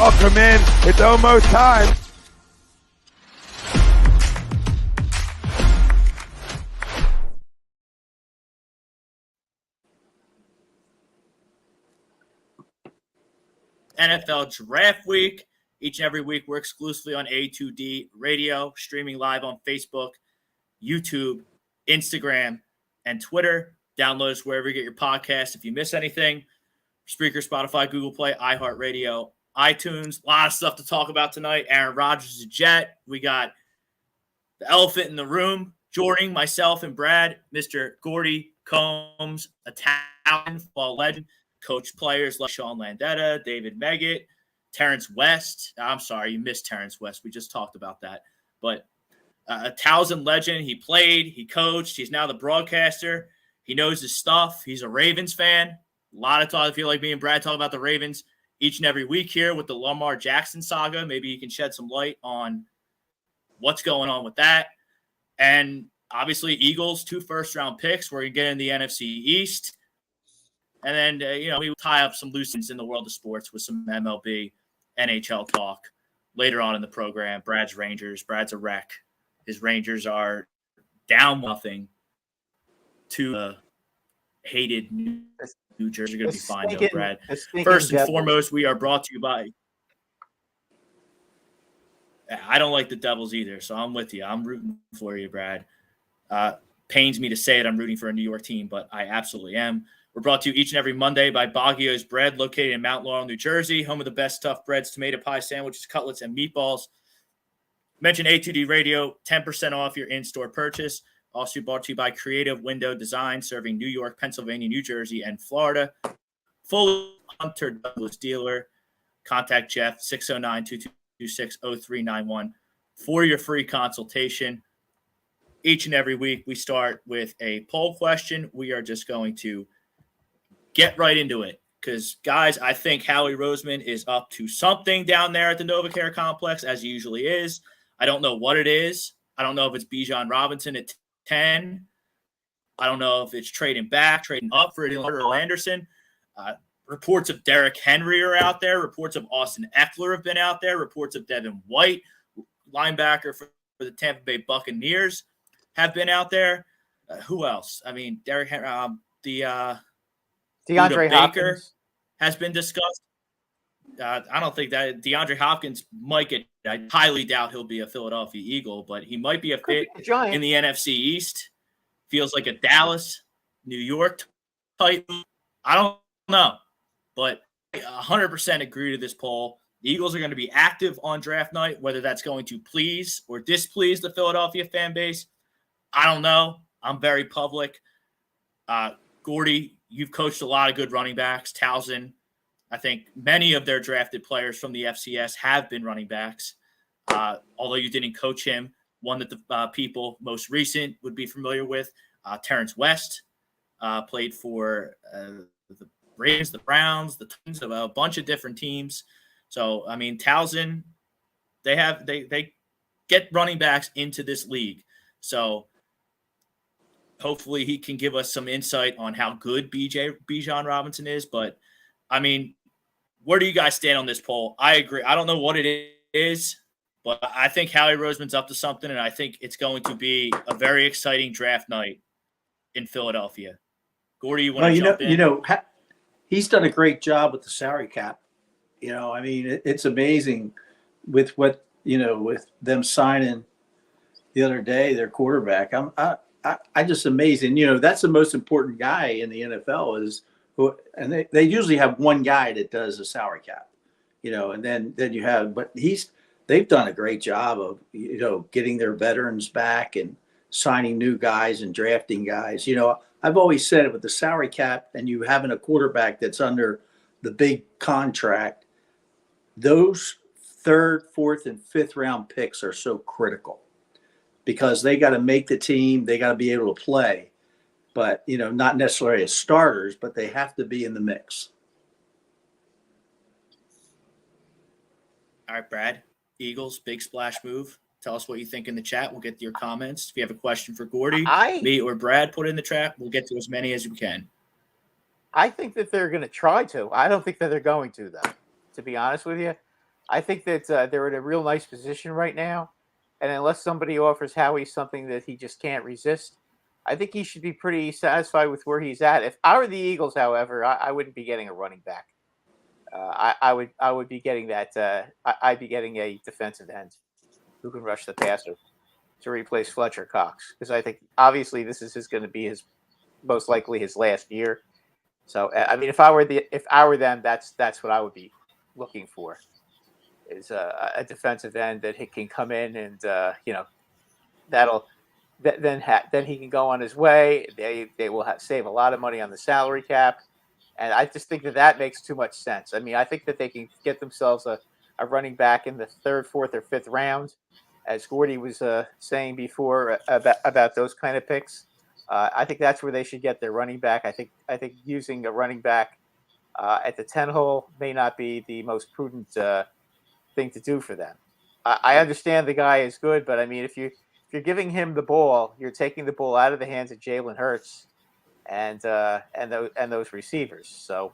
Welcome in. It's almost time. NFL Draft Week. Each and every week, we're exclusively on A2D Radio, streaming live on Facebook, YouTube, Instagram, and Twitter. Download us wherever you get your podcasts. If you miss anything, Spreaker, Spotify, Google Play, iHeartRadio, iTunes. A lot of stuff to talk about tonight. Aaron Rodgers is a Jet. We got the elephant in the room, joining myself and Brad, Mr. Gordy Combs, a Towson football legend, coach players like Sean Landetta, David Meggett, Terrence West. I'm sorry, you missed Terrence West. We just talked about that. But a Towson legend. He played, he coached, he's now the broadcaster. He knows his stuff. He's a Ravens fan. A lot of talk. I feel like me and Brad talk about the Ravens each and every week here with the Lamar Jackson saga. Maybe you can shed some light on what's going on with that. And obviously, Eagles, 2 first-round picks. We're going to get in the NFC East. And then, we will tie up some loose ends in the world of sports with some MLB, NHL talk later on in the program. Brad's Rangers. Brad's a wreck. His Rangers are down nothing to hated New Jersey. Going to be fine, though, Brad. First and foremost, we are brought to you by – I don't like the Devils either, so I'm with you. I'm rooting for you, Brad. Pains me to say it. I'm rooting for a New York team, but I absolutely am. We're brought to you each and every Monday by BOAGGIO'S Bread, located in Mount Laurel, New Jersey, home of the best stuffed breads, tomato pie sandwiches, cutlets, and meatballs. Mention A2D Radio, 10% off your in-store purchase. Also brought to you by Creative Window Design, serving New York, Pennsylvania, New Jersey, and Florida. Full Hunter Douglas dealer. Contact Jeff, 609-226-0391 for your free consultation. Each and every week, we start with a poll question. We are just going to get right into it because, guys, I think Howie Rosenan is up to something down there at the NovaCare Complex, as he usually is. I don't know what it is. I don't know if it's Bijan Robinson at 10. I don't know if it's trading back, trading up for Earl Anderson. Reports of Derrick Henry are out there. Reports of Austin Eckler have been out there. Reports of Devin White, linebacker for the Tampa Bay Buccaneers, have been out there. Who else? I mean, Derrick Henry, DeAndre Hopkins has been discussed. I don't think that DeAndre Hopkins might get – I highly doubt he'll be a Philadelphia Eagle, but he might be a fit in the NFC East. Feels like a Dallas, New York type. I don't know, but 100% agree to this poll. The Eagles are going to be active on draft night, whether that's going to please or displease the Philadelphia fan base. I don't know. I'm very public. Gordy, you've coached a lot of good running backs. Towson, I think many of their drafted players from the FCS have been running backs. Although you didn't coach him, one that the people most recent would be familiar with, Terrence West, played for the Ravens, the Browns, the Titans, a bunch of different teams. So, I mean, Towson, they get running backs into this league. So hopefully he can give us some insight on how good Bijan Robinson is. But, I mean, where do you guys stand on this poll? I agree. I don't know what it is, but I think Howie Roseman's up to something, and I think it's going to be a very exciting draft night in Philadelphia. Gordy, you want to jump in? He's done a great job with the salary cap. I mean, it's amazing with what, with them signing the other day, their quarterback. I just amazing. That's the most important guy in the NFL and they usually have one guy that does a salary cap, and then you have, but they've done a great job of, getting their veterans back and signing new guys and drafting guys. I've always said it with the salary cap and you having a quarterback that's under the big contract, those 3rd, 4th, and 5th round picks are so critical because they got to make the team. They got to be able to play, but, not necessarily as starters, but they have to be in the mix. All right, Brad, Eagles, big splash move. Tell us what you think in the chat. We'll get to your comments. If you have a question for Gordy, me, or Brad, put it in the chat. We'll get to as many as we can. I think that they're going to try to. I don't think that they're going to, though, to be honest with you. I think that they're in a real nice position right now, and unless somebody offers Howie something that he just can't resist, I think he should be pretty satisfied with where he's at. If I were the Eagles, however, I wouldn't be getting a running back. I would be getting that. I'd be getting a defensive end who can rush the passer to replace Fletcher Cox, because I think obviously this is going to be his most likely his last year. So I mean, if I were them, that's what I would be looking for, is a defensive end that he can come in and that'll then he can go on his way. They will save a lot of money on the salary cap, and I just think that makes too much sense. I mean, I think that they can get themselves a running back in the third, fourth, or fifth round, as Gordy was saying before about those kind of picks. I think that's where they should get their running back. I think using a running back at the 10 hole may not be the most prudent thing to do for them. I understand the guy is good, but I mean, if you're giving him the ball, you're taking the ball out of the hands of Jalen Hurts and those receivers. So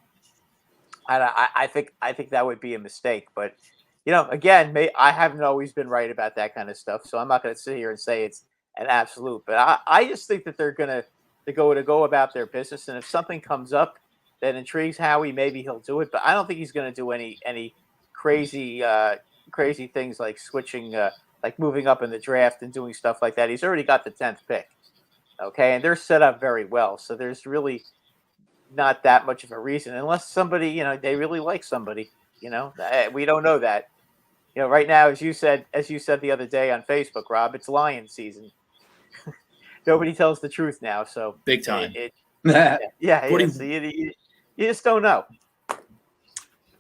I think that would be a mistake. But again, I haven't always been right about that kind of stuff, so I'm not going to sit here and say it's an absolute. But I just think that they're going to go about their business, and if something comes up that intrigues Howie, maybe he'll do it. But I don't think he's going to do any crazy things like switching, like moving up in the draft and doing stuff like that. He's already got the 10th pick, okay, and they're set up very well. So there's really not that much of a reason, unless somebody, they really like somebody. We don't know that. Right now, as you said the other day on Facebook, Rob, it's lion season. Nobody tells the truth now, so big time. Yeah. So you just don't know.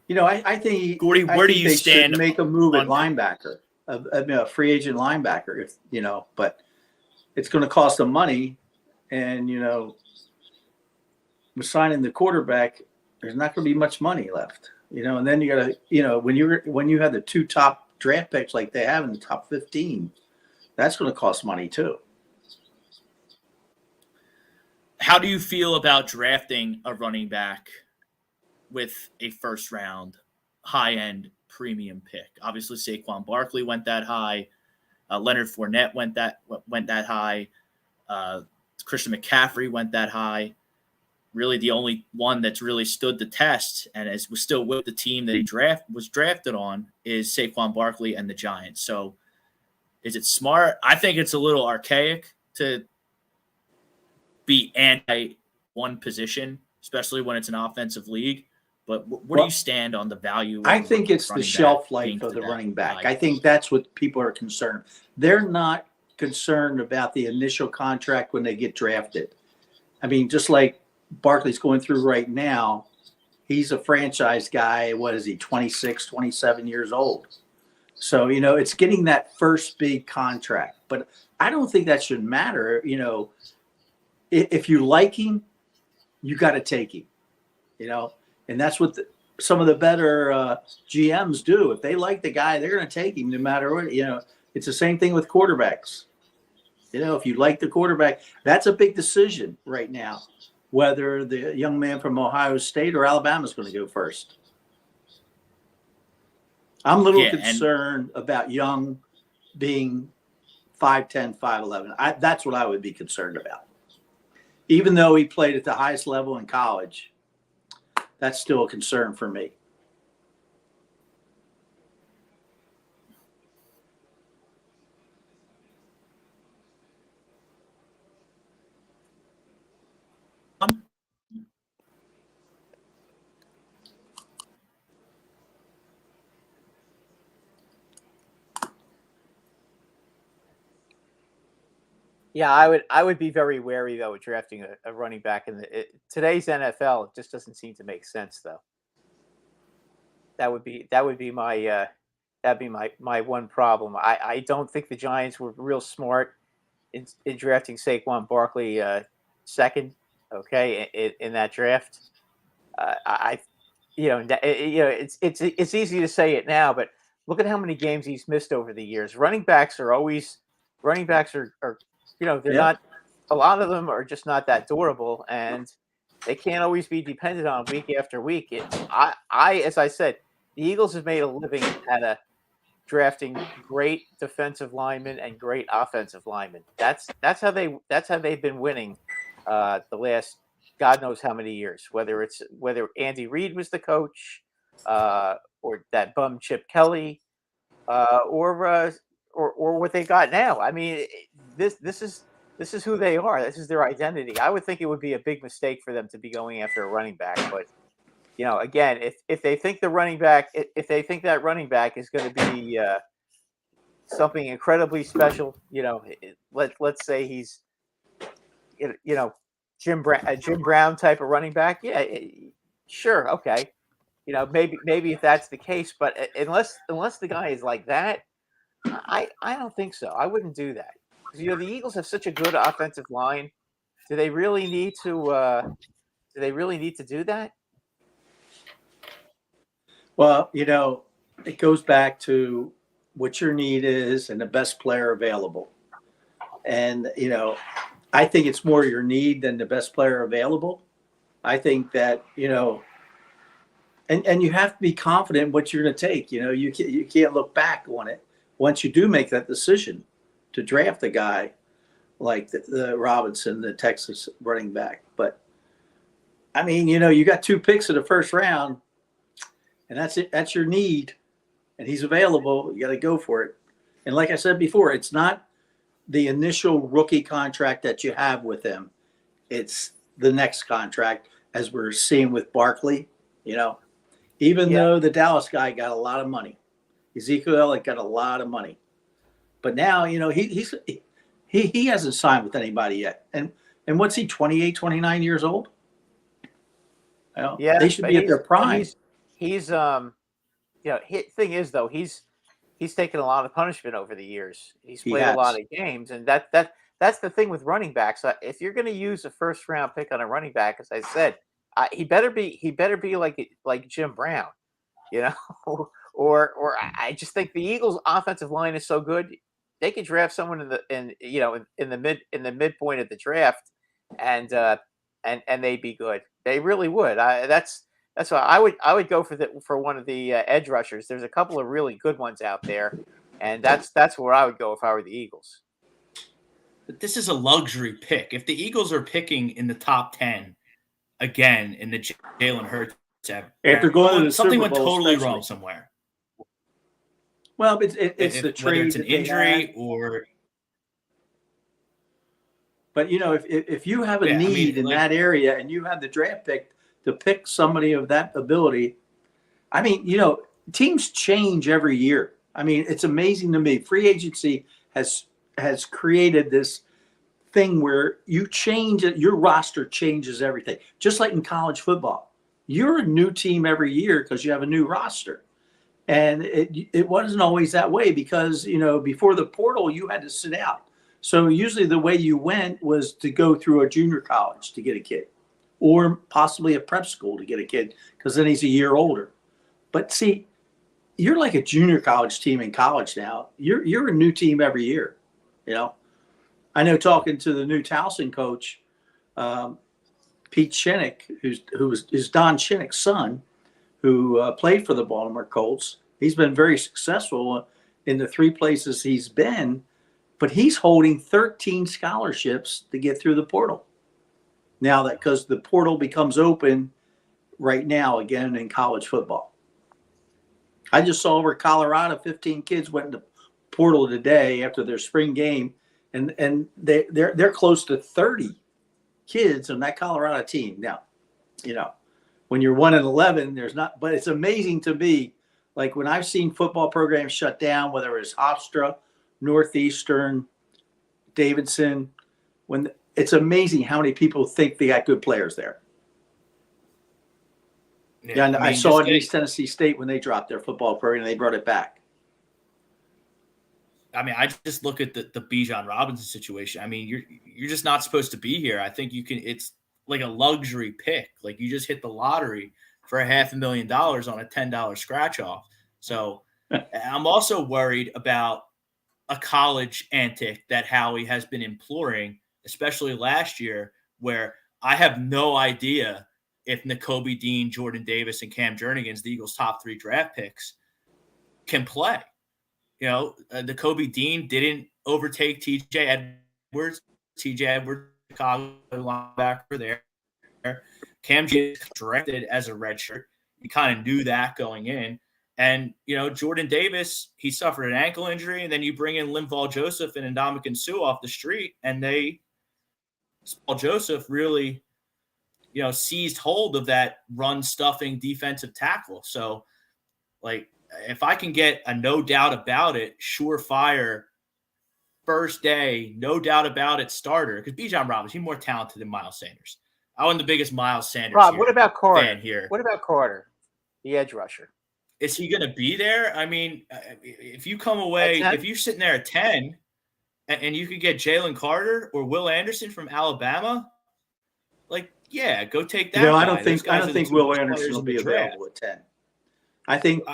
I think Gordy, where do you stand? Should make a move at linebacker, a free agent linebacker, but it's going to cost them money, and with signing the quarterback, there's not going to be much money left, and then you got to, when you have the 2 top draft picks like they have in the top 15, that's going to cost money too. How do you feel about drafting a running back with a first round high-end premium pick? Obviously, Saquon Barkley went that high. Leonard Fournette went that high. Christian McCaffrey went that high. Really, the only one that's really stood the test and was still with the team that he was drafted on is Saquon Barkley and the Giants. So, is it smart? I think it's a little archaic to be anti one position, especially when it's an offensive league. But where do you stand on the value? I think it's the shelf life of the running back. I think that's what people are concerned. They're not concerned about the initial contract when they get drafted. I mean, just like Barkley's going through right now, he's a franchise guy. What is he, 26, 27 years old? So, it's getting that first big contract. But I don't think that should matter. If you like him, you got to take him, and that's what some of the better GMs do. If they like the guy, they're going to take him no matter what. It's the same thing with quarterbacks. If you like the quarterback, that's a big decision right now, whether the young man from Ohio State or Alabama is going to go first. I'm a little concerned about Young being 5'10", 5'11". That's what I would be concerned about. Even though he played at the highest level in college, that's still a concern for me. Yeah, I would be very wary though drafting a running back in today's NFL. It just doesn't seem to make sense though. That would be my my one problem. I don't think the Giants were real smart in drafting Saquon Barkley second. Okay, in that draft, it's easy to say it now, but look at how many games he's missed over the years. Running backs are they're not, a lot of them are just not that durable, and they can't always be depended on week after week. As I said, the Eagles have made a living at drafting great defensive linemen and great offensive linemen. That's how they've been winning the last God knows how many years. Whether Andy Reid was the coach, or that bum Chip Kelly, or what they got now. I mean, this is who they are. This is their identity. I would think it would be a big mistake for them to be going after a running back, but again, if they think the running back, if they think that running back is going to be something incredibly special, let's say he's, Jim Brown type of running back, yeah, sure, okay, maybe if that's the case, but unless the guy is like that, I don't think so. I wouldn't do that because the Eagles have such a good offensive line. Do they really need to? Do they really need to do that? Well, it goes back to what your need is and the best player available. And, I think it's more your need than the best player available. I think that, and you have to be confident in what you're going to take. You can't look back on it once you do make that decision to draft a guy like the Robinson, the Texas running back. But, I mean, you got 2 picks in the first round. And that's it. That's your need. And he's available. You got to go for it. And like I said before, it's not the initial rookie contract that you have with him. It's the next contract, as we're seeing with Barkley. Even though the Dallas guy got a lot of money, Ezekiel Elliott got a lot of money. But now, he hasn't signed with anybody yet. And what's he, 28, 29 years old? They should be at their prime. He's thing is though, he's taken a lot of punishment over the years. He's played a lot of games, and that's the thing with running backs. If you're going to use a first round pick on a running back, as I said, he better be like Jim Brown, or I just think the Eagles' offensive line is so good they could draft someone in the midpoint of the draft, and they'd be good. They really would. That's why I would go for one of the edge rushers. There's a couple of really good ones out there, and that's where I would go if I were the Eagles. But this is a luxury pick. If the Eagles are picking in the top 10 again in the Jalen Hurts, after going to the something Super Bowl, went totally especially wrong somewhere. Well, it's the trade. Whether it's an injury or. But if you have a need in that area and you have the draft pick to pick somebody of that ability, I mean, teams change every year. I mean, it's amazing to me. Free agency has created this thing where you change it, your roster changes everything. Just like in college football, you're a new team every year because you have a new roster. And it wasn't always that way because, before the portal, you had to sit out. So usually the way you went was to go through a junior college to get a kid, or possibly a prep school to get a kid, because then he's a year older. But see, you're like a junior college team in college now. You're a new team every year. I know, talking to the new Towson coach, Pete Shinnick, who is Don Shinnick's son, who played for the Baltimore Colts. He's been very successful in the 3 places he's been, but he's holding 13 scholarships to get through the portal. Now that because the portal becomes open right now again in college football. I just saw over Colorado, 15 kids went into portal today after their spring game, and they're close to 30 kids on that Colorado team. Now, when you're 1-11, there's not, but it's amazing to me. Like when I've seen football programs shut down, whether it's Hofstra, Northeastern, Davidson, it's amazing how many people think they got good players there. Yeah, I saw it in East Tennessee State when they dropped their football program and they brought it back. I mean, I just look at the Bijan Robinson situation. I mean, you're just not supposed to be here. I think it's like a luxury pick. Like you just hit the lottery for $500,000 on a $10 scratch off. So I'm also worried about a college antic that Howie has been imploring, especially last year, where I have no idea if Nakobe Dean, Jordan Davis, and Cam Jernigan's the Eagles' top 3 draft picks, can play. Nakobe Dean didn't overtake TJ Edwards. TJ Edwards, Chicago linebacker there. Cam Jernigan drafted as a redshirt. You kind of knew that going in. And, Jordan Davis, he suffered an ankle injury, and then you bring in Linval Joseph and Ndamukong Suh off the street, and Paul Joseph really, seized hold of that run-stuffing defensive tackle. So, if I can get a no doubt about it, surefire, first day, no doubt about it starter, because Bijan Robinson, he's more talented than Miles Sanders. I wasn't the biggest Miles Sanders what about Carter? fan here. What about Carter, the edge rusher? Is he going to be there? I mean, if you come away, if you're sitting there at 10 and you could get Jalen Carter or Will Anderson from Alabama, go take that. I don't think Will Anderson will be available at 10. I think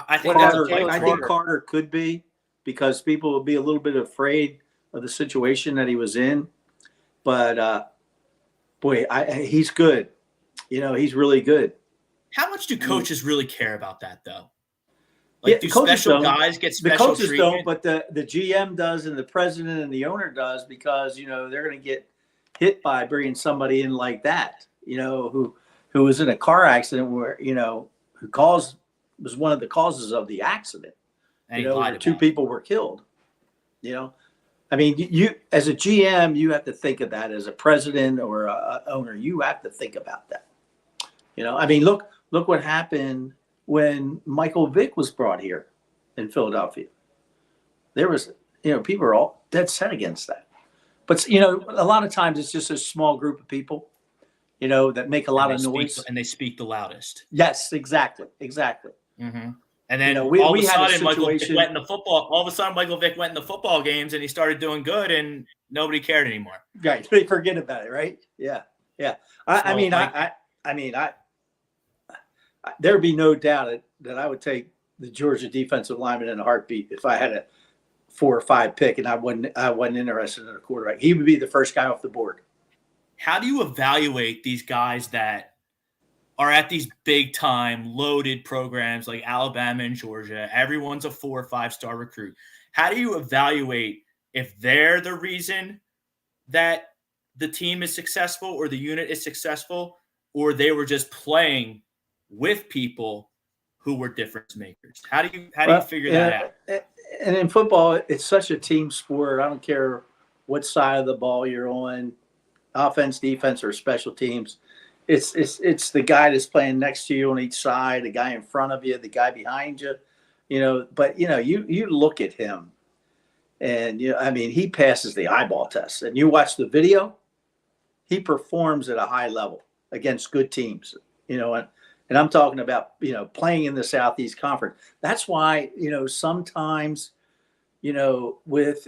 Carter could be, because people will be a little bit afraid of the situation that he was in. But he's good. He's really good. How much do coaches really care about that, though? Do special guys get special treatment? The coaches treatment? don't, but the GM does, and the president and the owner does, because they're going to get hit by bringing somebody in like that. Who was in a car accident where was one of the causes of the accident. Where 2 people were killed. I mean, you as a GM, you have to think of that. As a president or a owner, you have to think about that. I mean, look what happened when Michael Vick was brought here in Philadelphia. There was, people are all dead set against that. But, a lot of times it's just a small group of people, that make a lot of noise. And they speak the loudest. Yes, exactly. Mm-hmm. And then we all of a had sudden, Michael Vick went in the football. All of a sudden, Michael Vick went in the football games, and he started doing good, and nobody cared anymore. Right, they forget about it, right? Yeah. There'd be no doubt that I would take the Georgia defensive lineman in a heartbeat if I had a 4 or 5 pick, and I wasn't interested in a quarterback. He would be the first guy off the board. How do you evaluate these guys that are at these big time loaded programs like Alabama and Georgia? Everyone's a 4 or 5 star recruit. How do you evaluate if they're the reason that the team is successful or the unit is successful, or they were just playing with people who were difference makers? How do you figure that out? And in football, it's such a team sport. I don't care what side of the ball you're on, offense, defense, or special teams. It's the guy that's playing next to you on each side, the guy in front of you, the guy behind you. But you look at him, and he passes the eyeball test. And you watch the video, he performs at a high level against good teams. And I'm talking about, playing in the Southeast Conference. That's why, sometimes, with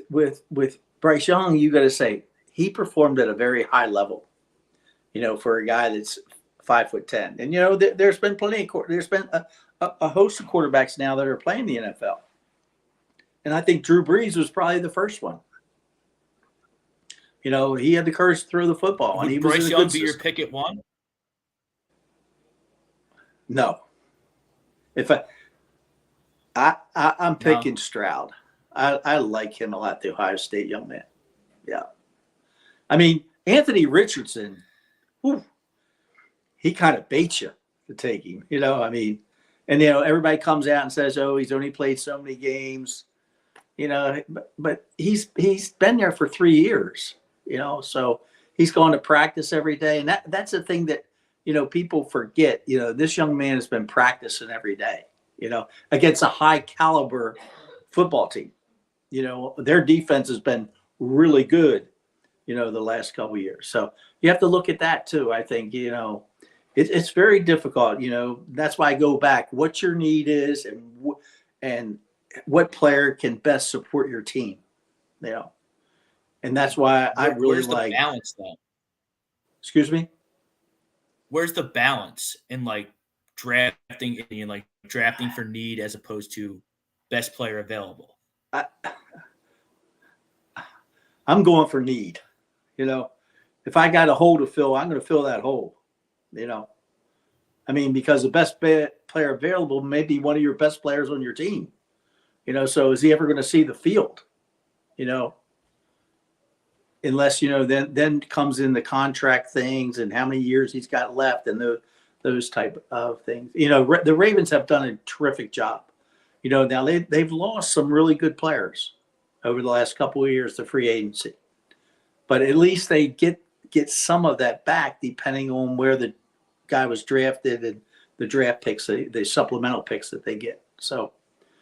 Bryce Young, you got to say he performed at a very high level, for a guy that's 5'10". And, there's been there's been a host of quarterbacks now that are playing the NFL. And I think Drew Brees was probably the first one. He had the courage to throw the football. Would and he Bryce was Young be your pick at 1? No. If I'm picking Stroud. I like him a lot, the Ohio State young man. Yeah. I mean, Anthony Richardson, he kind of baits you to take him, and everybody comes out and says, oh, he's only played so many games, but he's been there for 3 years, so he's going to practice every day. And that's the thing that, people forget. This young man has been practicing every day, against a high caliber football team. Their defense has been really good, the last couple of years. So you have to look at that too. I think, it's very difficult. That's why I go back, what your need is and what player can best support your team, and that's why I really Where's like the balance though? Excuse me? Where's the balance in drafting and drafting for need as opposed to best player available? I'm going for need. If I got a hole to fill, I'm going to fill that hole. I mean, because the best player available may be one of your best players on your team. So is he ever going to see the field? Unless, then comes in the contract things and how many years he's got left and those type of things. The Ravens have done a terrific job. Now they've lost some really good players over the last couple of years to free agency. But at least they get some of that back depending on where the guy was drafted and the draft picks, the supplemental picks that they get. So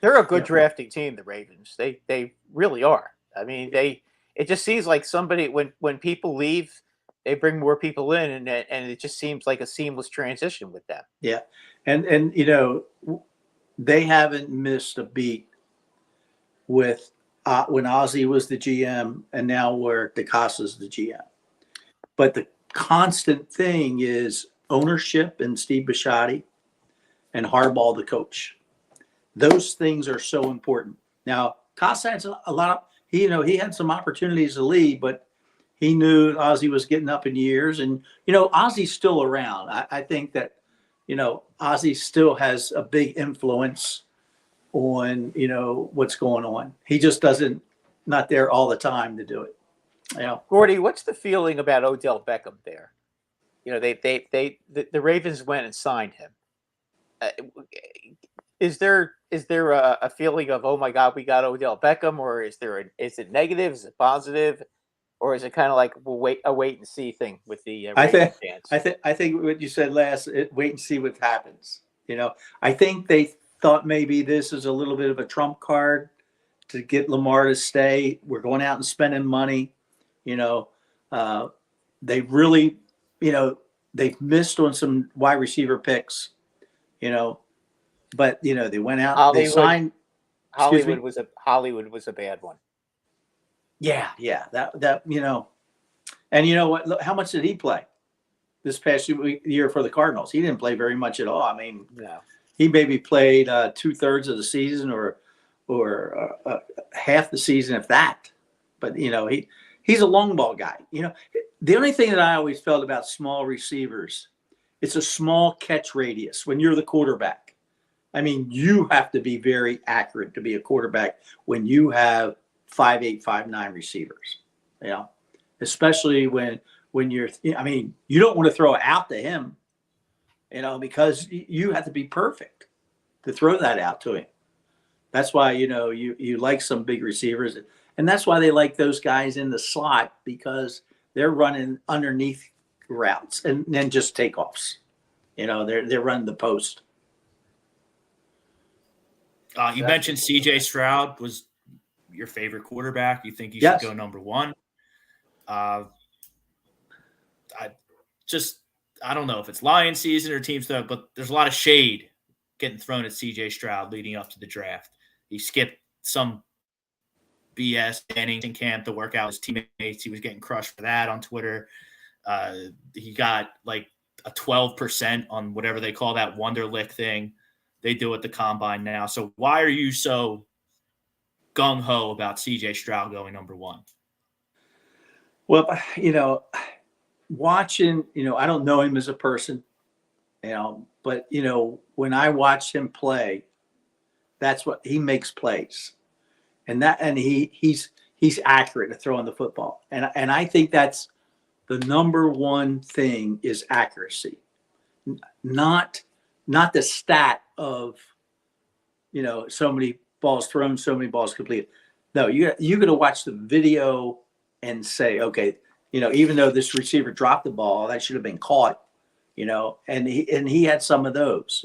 they're a good drafting team, the Ravens. They really are. I mean, it just seems like somebody when people leave, they bring more people in, and it just seems like a seamless transition with them. Yeah, and they haven't missed a beat with when Ozzie was the GM and now where DeCosta's the GM. But the constant thing is ownership and Steve Bisciotti and Harbaugh, the coach. Those things are so important. Now, Costa has a lot of, he had some opportunities to lead, but he knew Ozzie was getting up in years. And, Ozzie's still around. I think that, Ozzie still has a big influence on, what's going on. He just not there all the time to do it. Gordy, what's the feeling about Odell Beckham there? The Ravens went and signed him. Is there a feeling of, oh my God, we got Odell Beckham, or is it negative? Is it positive, or is it kind of like a wait and see thing with the Ravens fans? I think what you said last, wait and see what happens. I think they thought maybe this is a little bit of a trump card to get Lamar to stay. We're going out and spending money. They really, they've missed on some wide receiver picks. But they went out. They signed. Hollywood was a bad one. Yeah. That and you know what? Look, how much did he play this past year for the Cardinals? He didn't play very much at all. I mean, no. He maybe played 2/3 of the season or half the season, if that. But he's a long ball guy. The only thing that I always felt about small receivers, it's a small catch radius when you're the quarterback. I mean, you have to be very accurate to be a quarterback when you have 5'8", 5'9" receivers. Especially when you're. I mean, you don't want to throw it out to him. Because you have to be perfect to throw that out to him. That's why you like some big receivers, and that's why they like those guys in the slot, because they're running underneath routes and then just takeoffs. They're running the post. You mentioned C.J. Stroud was your favorite quarterback. You think he should go number one? I don't know if it's Lions season or team stuff, but there's a lot of shade getting thrown at C.J. Stroud leading up to the draft. He skipped some BS in camp to work out his teammates. He was getting crushed for that on Twitter. He got like a 12% on whatever they call that Wonderlic thing they do at the combine now. So why are you so gung-ho about C.J. Stroud going number one? Well, watching, I don't know him as a person, but, when I watch him play, that's what he makes plays. And he's accurate at throwing the football. And I think that's the number one thing is accuracy, not the stat of, so many balls thrown, so many balls completed. No, you got to watch the video and say, okay, even though this receiver dropped the ball, that should have been caught, and he had some of those,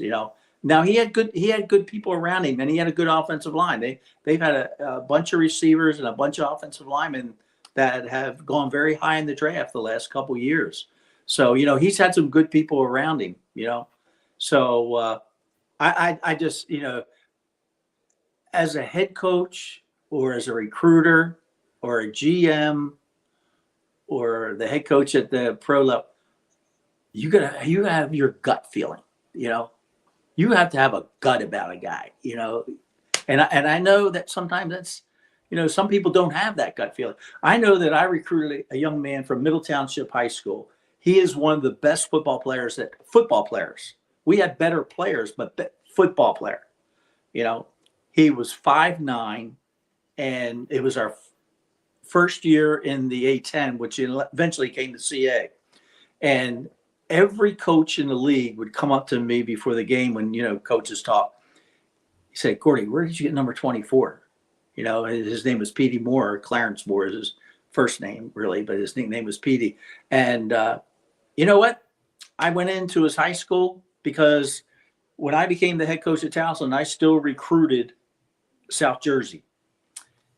Now he had good people around him, and he had a good offensive line. They've had a bunch of receivers and a bunch of offensive linemen that have gone very high in the draft the last couple of years. So, he's had some good people around him, So I just, as a head coach or as a recruiter or a GM or the head coach at the pro level, you have your gut feeling, You have to have a gut about a guy, and I know that sometimes that's, some people don't have that gut feeling. I know that I recruited a young man from Middle Township High School. He is one of the best football players we had better players, but football player. You know, he was 5'9", and it was our first year in the A10, which eventually came to CA. And every coach in the league would come up to me before the game when, you know, coaches talk. He said, Gordy, where did you get number 24? You know, his name was Petey Moore. Clarence Moore is his first name, really, but his nickname was Petey. And you know what? I went into his high school because when I became the head coach at Towson, I still recruited South Jersey.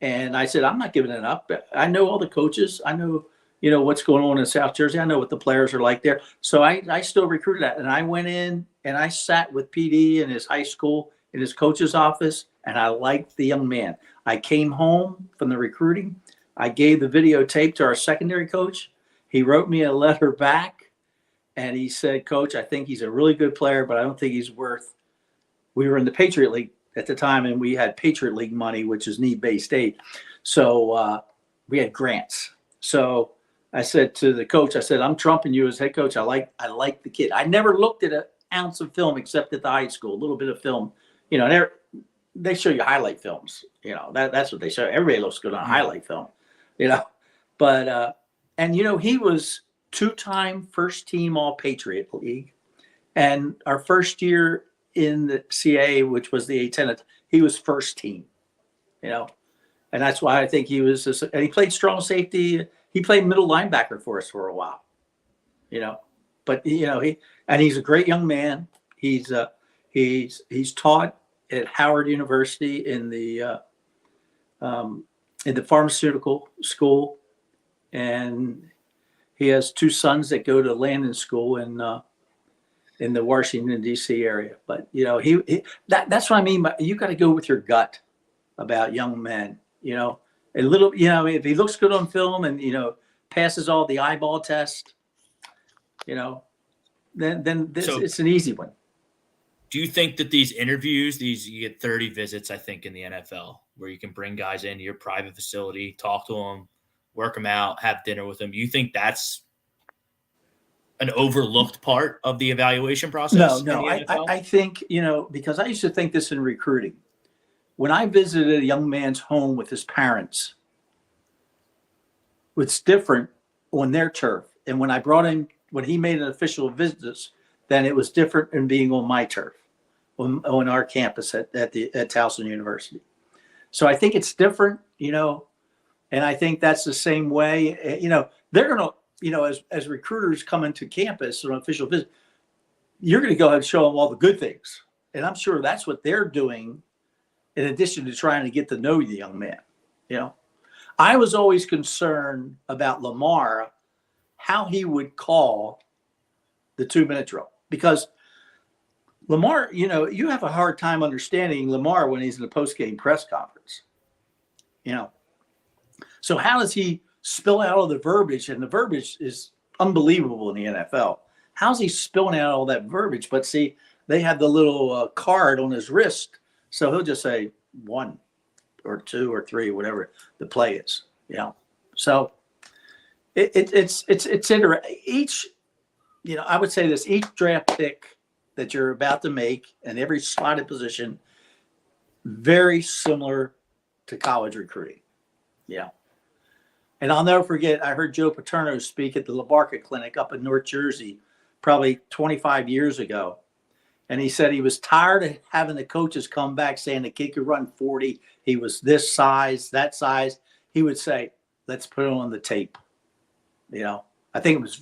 And I said, I'm not giving it up. I know all the coaches. I know, you know, what's going on in South Jersey. I know what the players are like there. So I still recruited that. And I went in and I sat with PD in his high school, in his coach's office, and I liked the young man. I came home from the recruiting. I gave the videotape to our secondary coach. He wrote me a letter back, and he said, Coach, I think he's a really good player, but I don't think he's worth. We were in the Patriot League at the time, and we had Patriot League money, which is need-based aid. So we had grants. So I said to the coach, I said, I'm trumping you as head coach. I like the kid. I never looked at an ounce of film except at the high school, a little bit of film. You know, they show you highlight films. You know, that's what they show. Everybody looks good on highlight film, you know. But, and, you know, he was two-time first-team All-Patriot League. And our first year in the CAA, which was the A10, he was first team, you know. And that's why I think he was – and he played strong safety. He played middle linebacker for us for a while, you know. But, you know, he's a great young man. He's taught at Howard University in the pharmaceutical school, and he has two sons that go to Landon School in the Washington D.C. area. But you know, that's what I mean by you got to go with your gut about young men. You know, a little. You know, if he looks good on film and you know passes all the eyeball test, you know, then it's an easy one. Do you think that these interviews, you get 30 visits, I think, in the NFL, where you can bring guys into your private facility, talk to them, work them out, have dinner with them? Do you think that's an overlooked part of the evaluation process? No. I think, you know, because I used to think this in recruiting. When I visited a young man's home with his parents, it's different on their turf. And when I brought him, when he made an official visit, then it was different than being on my turf, on our campus at Towson University. So I think it's different, you know, and I think that's the same way, you know, they're going to, you know, as recruiters come into campus on an official visit, you're going to go ahead and show them all the good things. And I'm sure that's what they're doing in addition to trying to get to know the young man, you know. I was always concerned about Lamar, how he would call the 2-minute drill. Because Lamar, you know, you have a hard time understanding Lamar when he's in the post-game press conference, you know. So how does he spill out all the verbiage? And the verbiage is unbelievable in the NFL. How's he spilling out all that verbiage? But see, they have the little card on his wrist. So he'll just say 1 or 2 or 3, whatever the play is, you know. So it's interesting. Each, you know, I would say this, each draft pick that you're about to make and every slotted position, very similar to college recruiting. Yeah. And I'll never forget, I heard Joe Paterno speak at the LaBarca Clinic up in North Jersey probably 25 years ago. And he said he was tired of having the coaches come back saying the kid could run 40. He was this size, that size. He would say, let's put it on the tape. You know, I think it was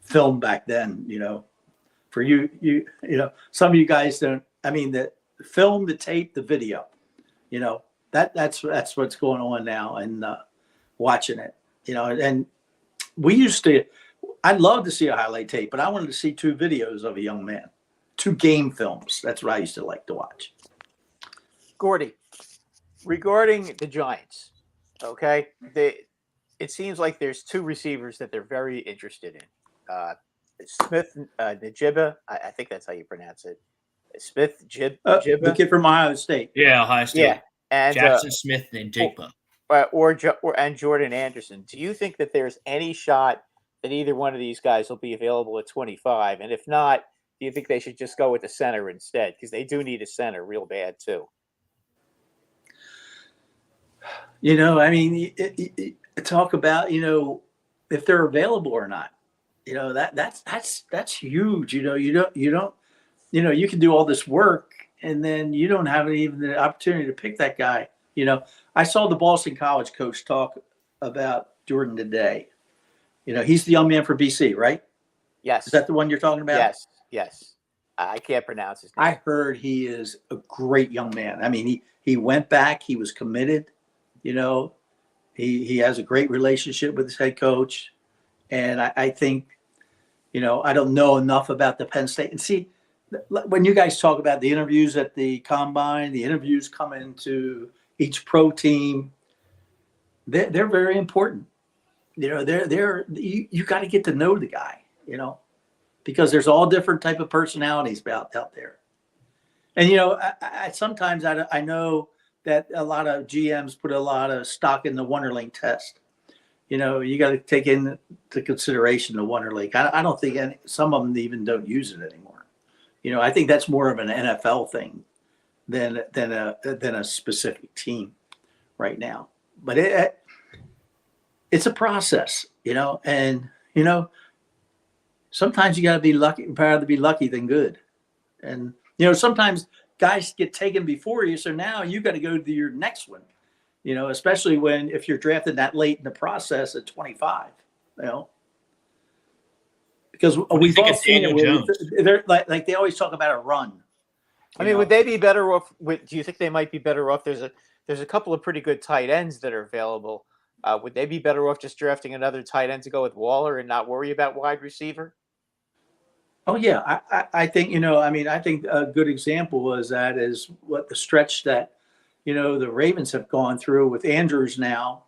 film back then, you know, for you know, some of you guys don't, I mean, the film, the tape, the video, you know, that's what's going on now. And watching it, you know, and I'd love to see a highlight tape, but I wanted to see 2 videos of a young man, 2 game films. That's what I used to like to watch. Gordy, regarding the Giants, okay, it seems like there's 2 receivers that they're very interested in. Smith Najiba, I think that's how you pronounce it. Smith Najiba, the kid from Ohio State. Yeah, Ohio State. Yeah, and Jackson Smith and Jigba. And Jordan Anderson. Do you think that there's any shot that either one of these guys will be available at 25? And if not, do you think they should just go with the center instead? Because they do need a center real bad too. I mean, talk about if they're available or not. That's huge. You can do all this work and then you don't have even the opportunity to pick that guy. I saw the Boston College coach talk about Jordan today. He's the young man for BC, right? Yes. Is that the one you're talking about? Yes. I can't pronounce his name. I heard he is a great young man. I mean, he went back. He was committed. He has a great relationship with his head coach. And I think, I don't know enough about the Penn State. And see, when you guys talk about the interviews at the combine, the interviews coming to each pro team, they're very important. You got to get to know the guy, because there's all different type of personalities out there. And, I sometimes I know that a lot of GMs put a lot of stock in the Wonderlink test. You got to take into consideration the Wonderlink. I don't think some of them even don't use it anymore. I think that's more of an NFL thing than a specific team right now. But it's a process, and sometimes you got to be lucky, rather be lucky than good. And sometimes guys get taken before you, so now you got to go to your next one. Especially if you're drafted that late in the process at 25, because we've all seen it. They're like they always talk about a run. I mean, would they be better off? Do you think they might be better off? There's a couple of pretty good tight ends that are available. Would they be better off just drafting another tight end to go with Waller and not worry about wide receiver? Oh yeah, I think I think a good example is what the stretch that the Ravens have gone through with Andrews now,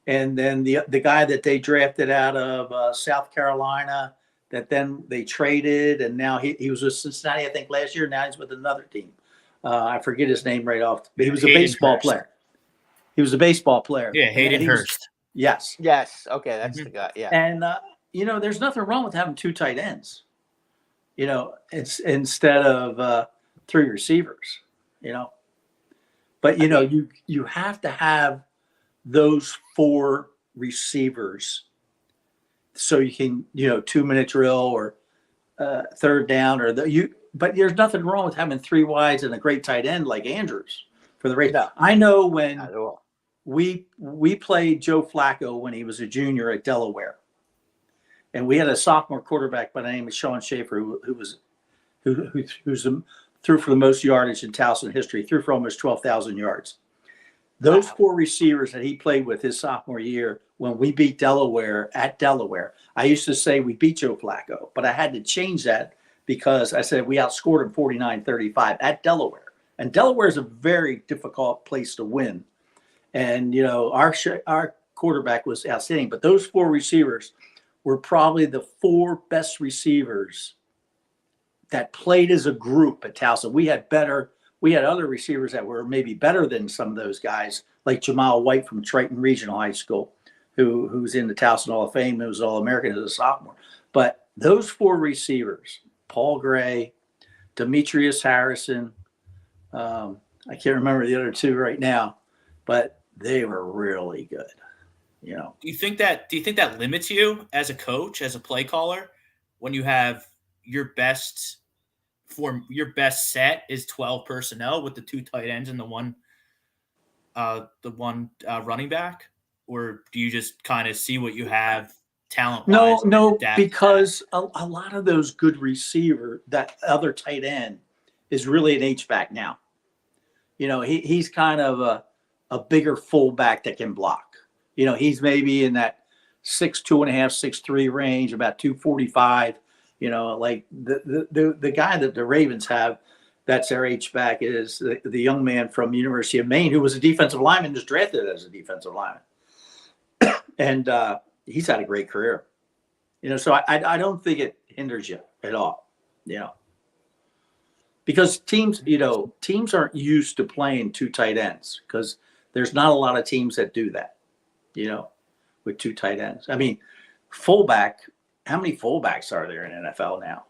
and then the guy that they drafted out of South Carolina that then they traded, and now he was with Cincinnati, I think, last year. Now he's with another team. I forget his name right off, but he was a baseball player. He was a baseball player. Yeah, Hayden Hurst. Yes. Okay, that's the guy. Yeah. And there's nothing wrong with having two tight ends. It's instead of three receivers. But you have to have those four receivers so you can 2-minute drill or third down but there's nothing wrong with having three wides and a great tight end like Andrews for the Ravens. No, I know when we played Joe Flacco when he was a junior at Delaware, and we had a sophomore quarterback by the name of Sean Schaefer who threw for the most yardage in Towson history, threw for almost 12,000 yards. Those four receivers that he played with his sophomore year, when we beat Delaware at Delaware, I used to say we beat Joe Flacco, but I had to change that because I said we outscored him 49-35 at Delaware. And Delaware is a very difficult place to win. And, our quarterback was outstanding, but those four receivers were probably the four best receivers that played as a group at Towson. We had other receivers that were maybe better than some of those guys, like Jamal White from Triton Regional High School, who's in the Towson Hall of Fame, who was All-American as a sophomore. But those four receivers, Paul Gray, Demetrius Harrison, I can't remember the other two right now, but they were really good. Do you think that limits you as a coach, as a play caller, when you have your best set is 12 personnel with the two tight ends and the one running back? Or do you just kind of see what you have talent-wise? No, because a lot of those good receiver, that other tight end is really an H-back now. He's kind of a bigger fullback that can block. He's maybe in that 6'2.5", 6'3" range, about 245. Like the guy that the Ravens have, that's their H-back, is the young man from University of Maine who was a defensive lineman, just drafted as a defensive lineman. And he's had a great career. So I don't think it hinders you at all, because teams aren't used to playing two tight ends because there's not a lot of teams that do that, with two tight ends. I mean, fullback, how many fullbacks are there in NFL now?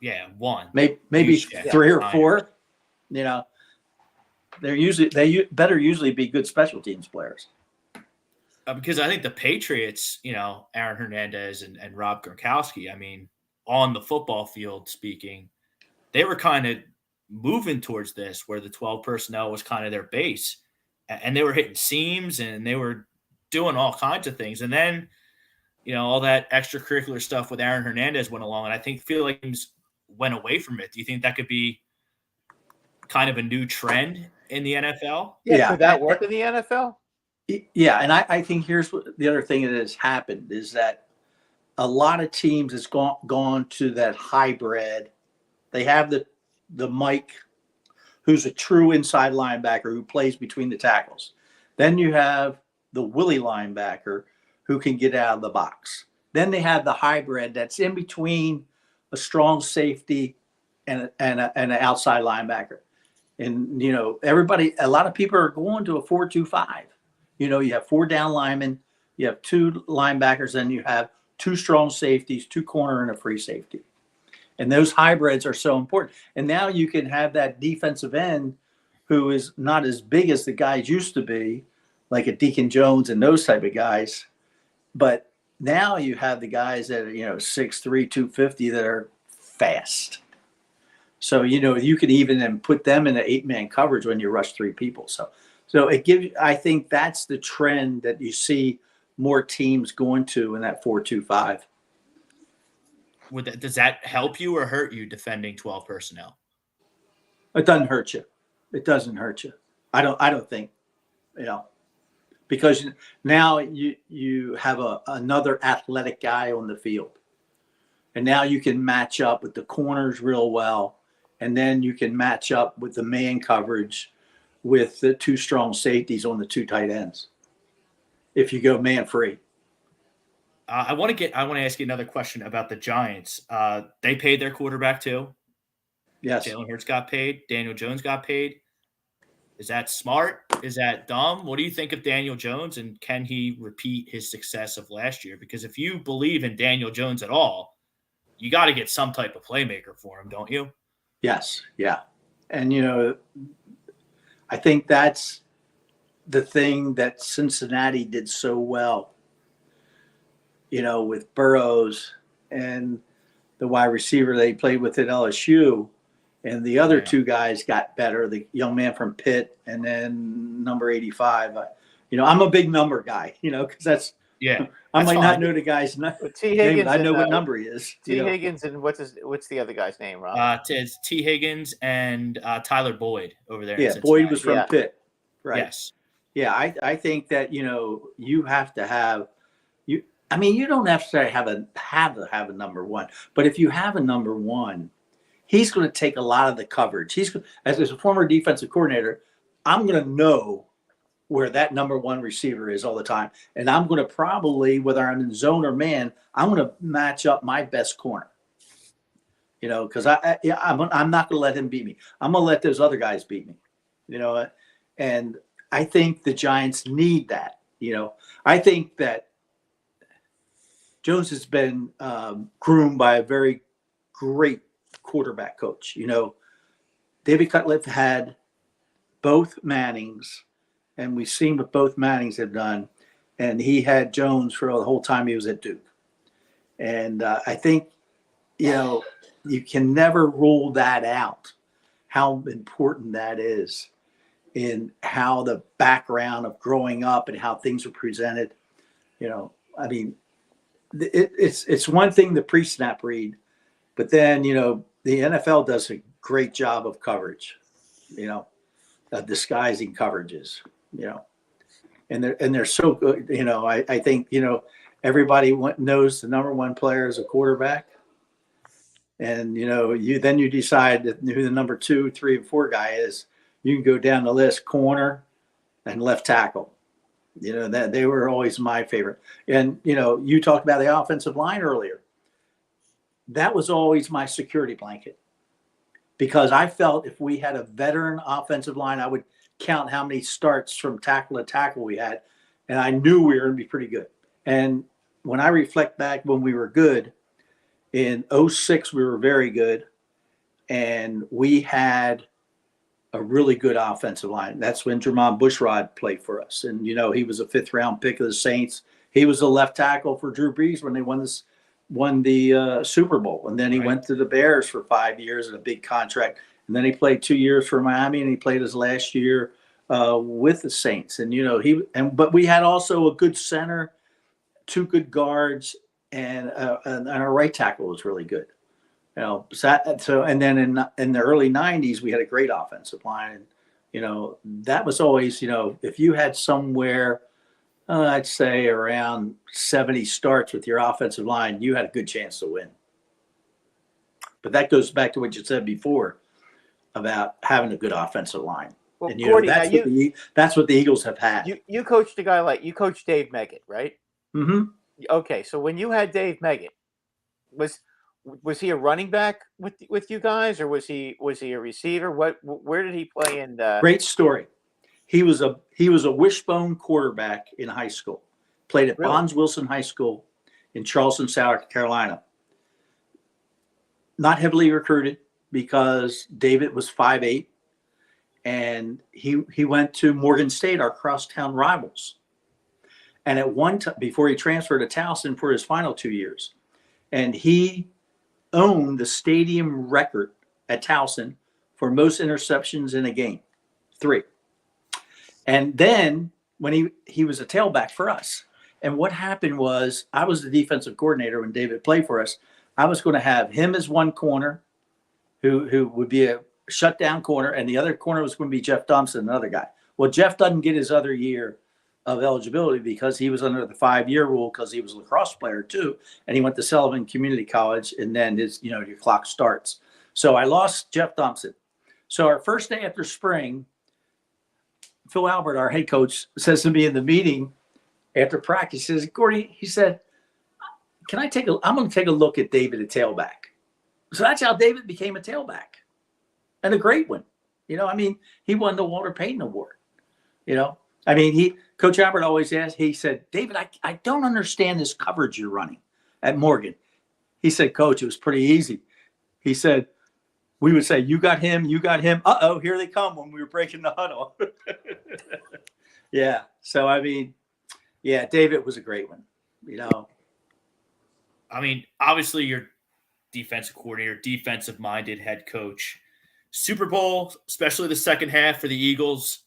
Yeah, one. Maybe Yeah, 3 or fine. 4. You know, they better usually be good special teams players. Because I think the Patriots, Aaron Hernandez and Rob Gronkowski, I mean, on the football field speaking, they were kind of moving towards this where the 12 personnel was kind of their base. And they were hitting seams and they were doing all kinds of things. And then, all that extracurricular stuff with Aaron Hernandez went along. And I feel like teams went away from it. Do you think that could be kind of a new trend in the NFL? Yeah. Could that work in the NFL? Yeah, and I think here's what the other thing that has happened is that a lot of teams has gone to that hybrid. They have the Mike, who's a true inside linebacker who plays between the tackles. Then you have the Willie linebacker who can get out of the box. Then they have the hybrid that's in between a strong safety and an outside linebacker. And a lot of people are going to a 4-2-5. You have 4 down linemen, you have 2 linebackers, and you have 2 strong safeties, 2 corner, and a free safety. And those hybrids are so important. And now you can have that defensive end who is not as big as the guys used to be, like a Deacon Jones and those type of guys. But now you have the guys that are, 6'3", 250 that are fast. So, you can even then put them in an 8-man coverage when you rush 3 people. So it gives. I think that's the trend that you see more teams going to in that 4-2-5. Does that help you or hurt you defending 12 personnel? It doesn't hurt you. It doesn't hurt you. I don't think, because now you have another athletic guy on the field, and now you can match up with the corners real well, and then you can match up with the man coverage with the 2 strong safeties on the 2 tight ends. If you go man free. I want to ask you another question about the Giants. They paid their quarterback too. Yes. Jalen Hurts got paid. Daniel Jones got paid. Is that smart? Is that dumb? What do you think of Daniel Jones, and can he repeat his success of last year? Because if you believe in Daniel Jones at all, you got to get some type of playmaker for him, don't you? Yes. Yeah. And, I think that's the thing that Cincinnati did so well, with Burrows and the wide receiver they played with at LSU. And the other 2 guys got better, the young man from Pitt and then number 85. I'm a big number guy, because that's – I might not know the guy's name, but I know what number he is. T. Higgins and what's the other guy's name, Rob? It's T. Higgins and Tyler Boyd over there. Yeah, Boyd was from Pitt. Right. Yes. Yeah, I think that, you have to have – you don't necessarily have to have a number 1. But if you have a number 1, he's going to take a lot of the coverage. As a former defensive coordinator, I'm going to know where that number 1 receiver is all the time. And I'm going to probably, whether I'm in zone or man, I'm going to match up my best corner. Because I'm not going to let him beat me. I'm going to let those other guys beat me. And I think the Giants need that. I think that Jones has been groomed by a very great quarterback coach. David Cutcliffe had both Mannings, and we've seen what both Mannings have done. And he had Jones for the whole time he was at Duke. And I think, you can never rule that out, how important that is in how the background of growing up and how things are presented. It's one thing the pre-snap read, but then, the NFL does a great job of coverage, disguising coverages, and they're so good. I think, everybody knows the number 1 player is a quarterback. And, you decide who the number 2, 3, and 4 guy is. You can go down the list, corner and left tackle. That they were always my favorite. And, you talked about the offensive line earlier. That was always my security blanket, because I felt if we had a veteran offensive line, I would count how many starts from tackle to tackle we had. And I knew we were going to be pretty good. And when I reflect back when we were good, in 06, we were very good. and we had a really good offensive line. That's when Jermon Bushrod played for us. And, you know, he was a 5th-round pick of the Saints. He was a left tackle for Drew Brees when they won the Super Bowl. And then he went to the Bears for 5 years at a big contract. And then he played 2 years for Miami, and he played his last year with the Saints. And, you know, but we had also a good center, 2 good guards, and our right tackle was really good. You know, so and then in the early 90s, we had a great offensive line. And, you know, that was always, you know, if you had somewhere, I'd say around 70 starts with your offensive line, you had a good chance to win. But that goes back to what you said before about having a good offensive line. Well, and, Gordy, that's what the Eagles have had. You coached a guy you coached Dave Meggett, right? Mm-hmm. Okay, so when you had Dave Meggett, was he a running back with you guys, or was he a receiver? Where did he play in? Great story. He was a wishbone quarterback in high school. Played at Bonds Wilson High School in Charleston, South Carolina. Not heavily recruited because David was 5'8", and he went to Morgan State, our crosstown rivals. And at one time, before he transferred to Towson for his final 2 years, and he owned the stadium record at Towson for most interceptions in a game, 3. And then when he was a tailback for us. And what happened was, I was the defensive coordinator when David played for us. I was going to have him as one corner, who would be a shutdown corner, and the other corner was going to be Jeff Thompson, another guy. Well, Jeff doesn't get his other year of eligibility because he was under the 5-year rule because he was a lacrosse player too, and he went to Sullivan Community College, and then your clock starts. So I lost Jeff Thompson. So our first day after spring, Phil Albert, our head coach, says to me in the meeting after practice, he says, Gordy, he said, I'm going to take a look at David at tailback. So that's how David became a tailback, and a great one. You know, I mean, he won the Walter Payton Award. You know, I mean, Coach Albert always asked, he said, David, I don't understand this coverage you're running at Morgan. He said, Coach, it was pretty easy. He said, we would say, you got him. Uh-oh, here they come when we were breaking the huddle. Yeah. So, I mean, yeah, David was a great one, you know. I mean, obviously you're defensive coordinator, defensive-minded head coach. Super Bowl, especially the second half for the Eagles,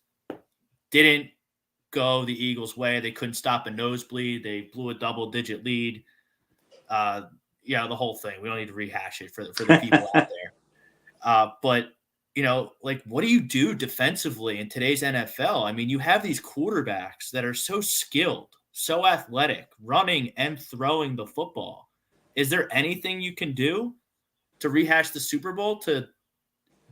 didn't go the Eagles' way. They couldn't stop a nosebleed. They blew a double-digit lead. The whole thing. We don't need to rehash it for the people out there. But, you know, like, what do you do defensively in today's NFL? I mean, you have these quarterbacks that are so skilled, so athletic, running and throwing the football. Is there anything you can do to rehash the Super Bowl, to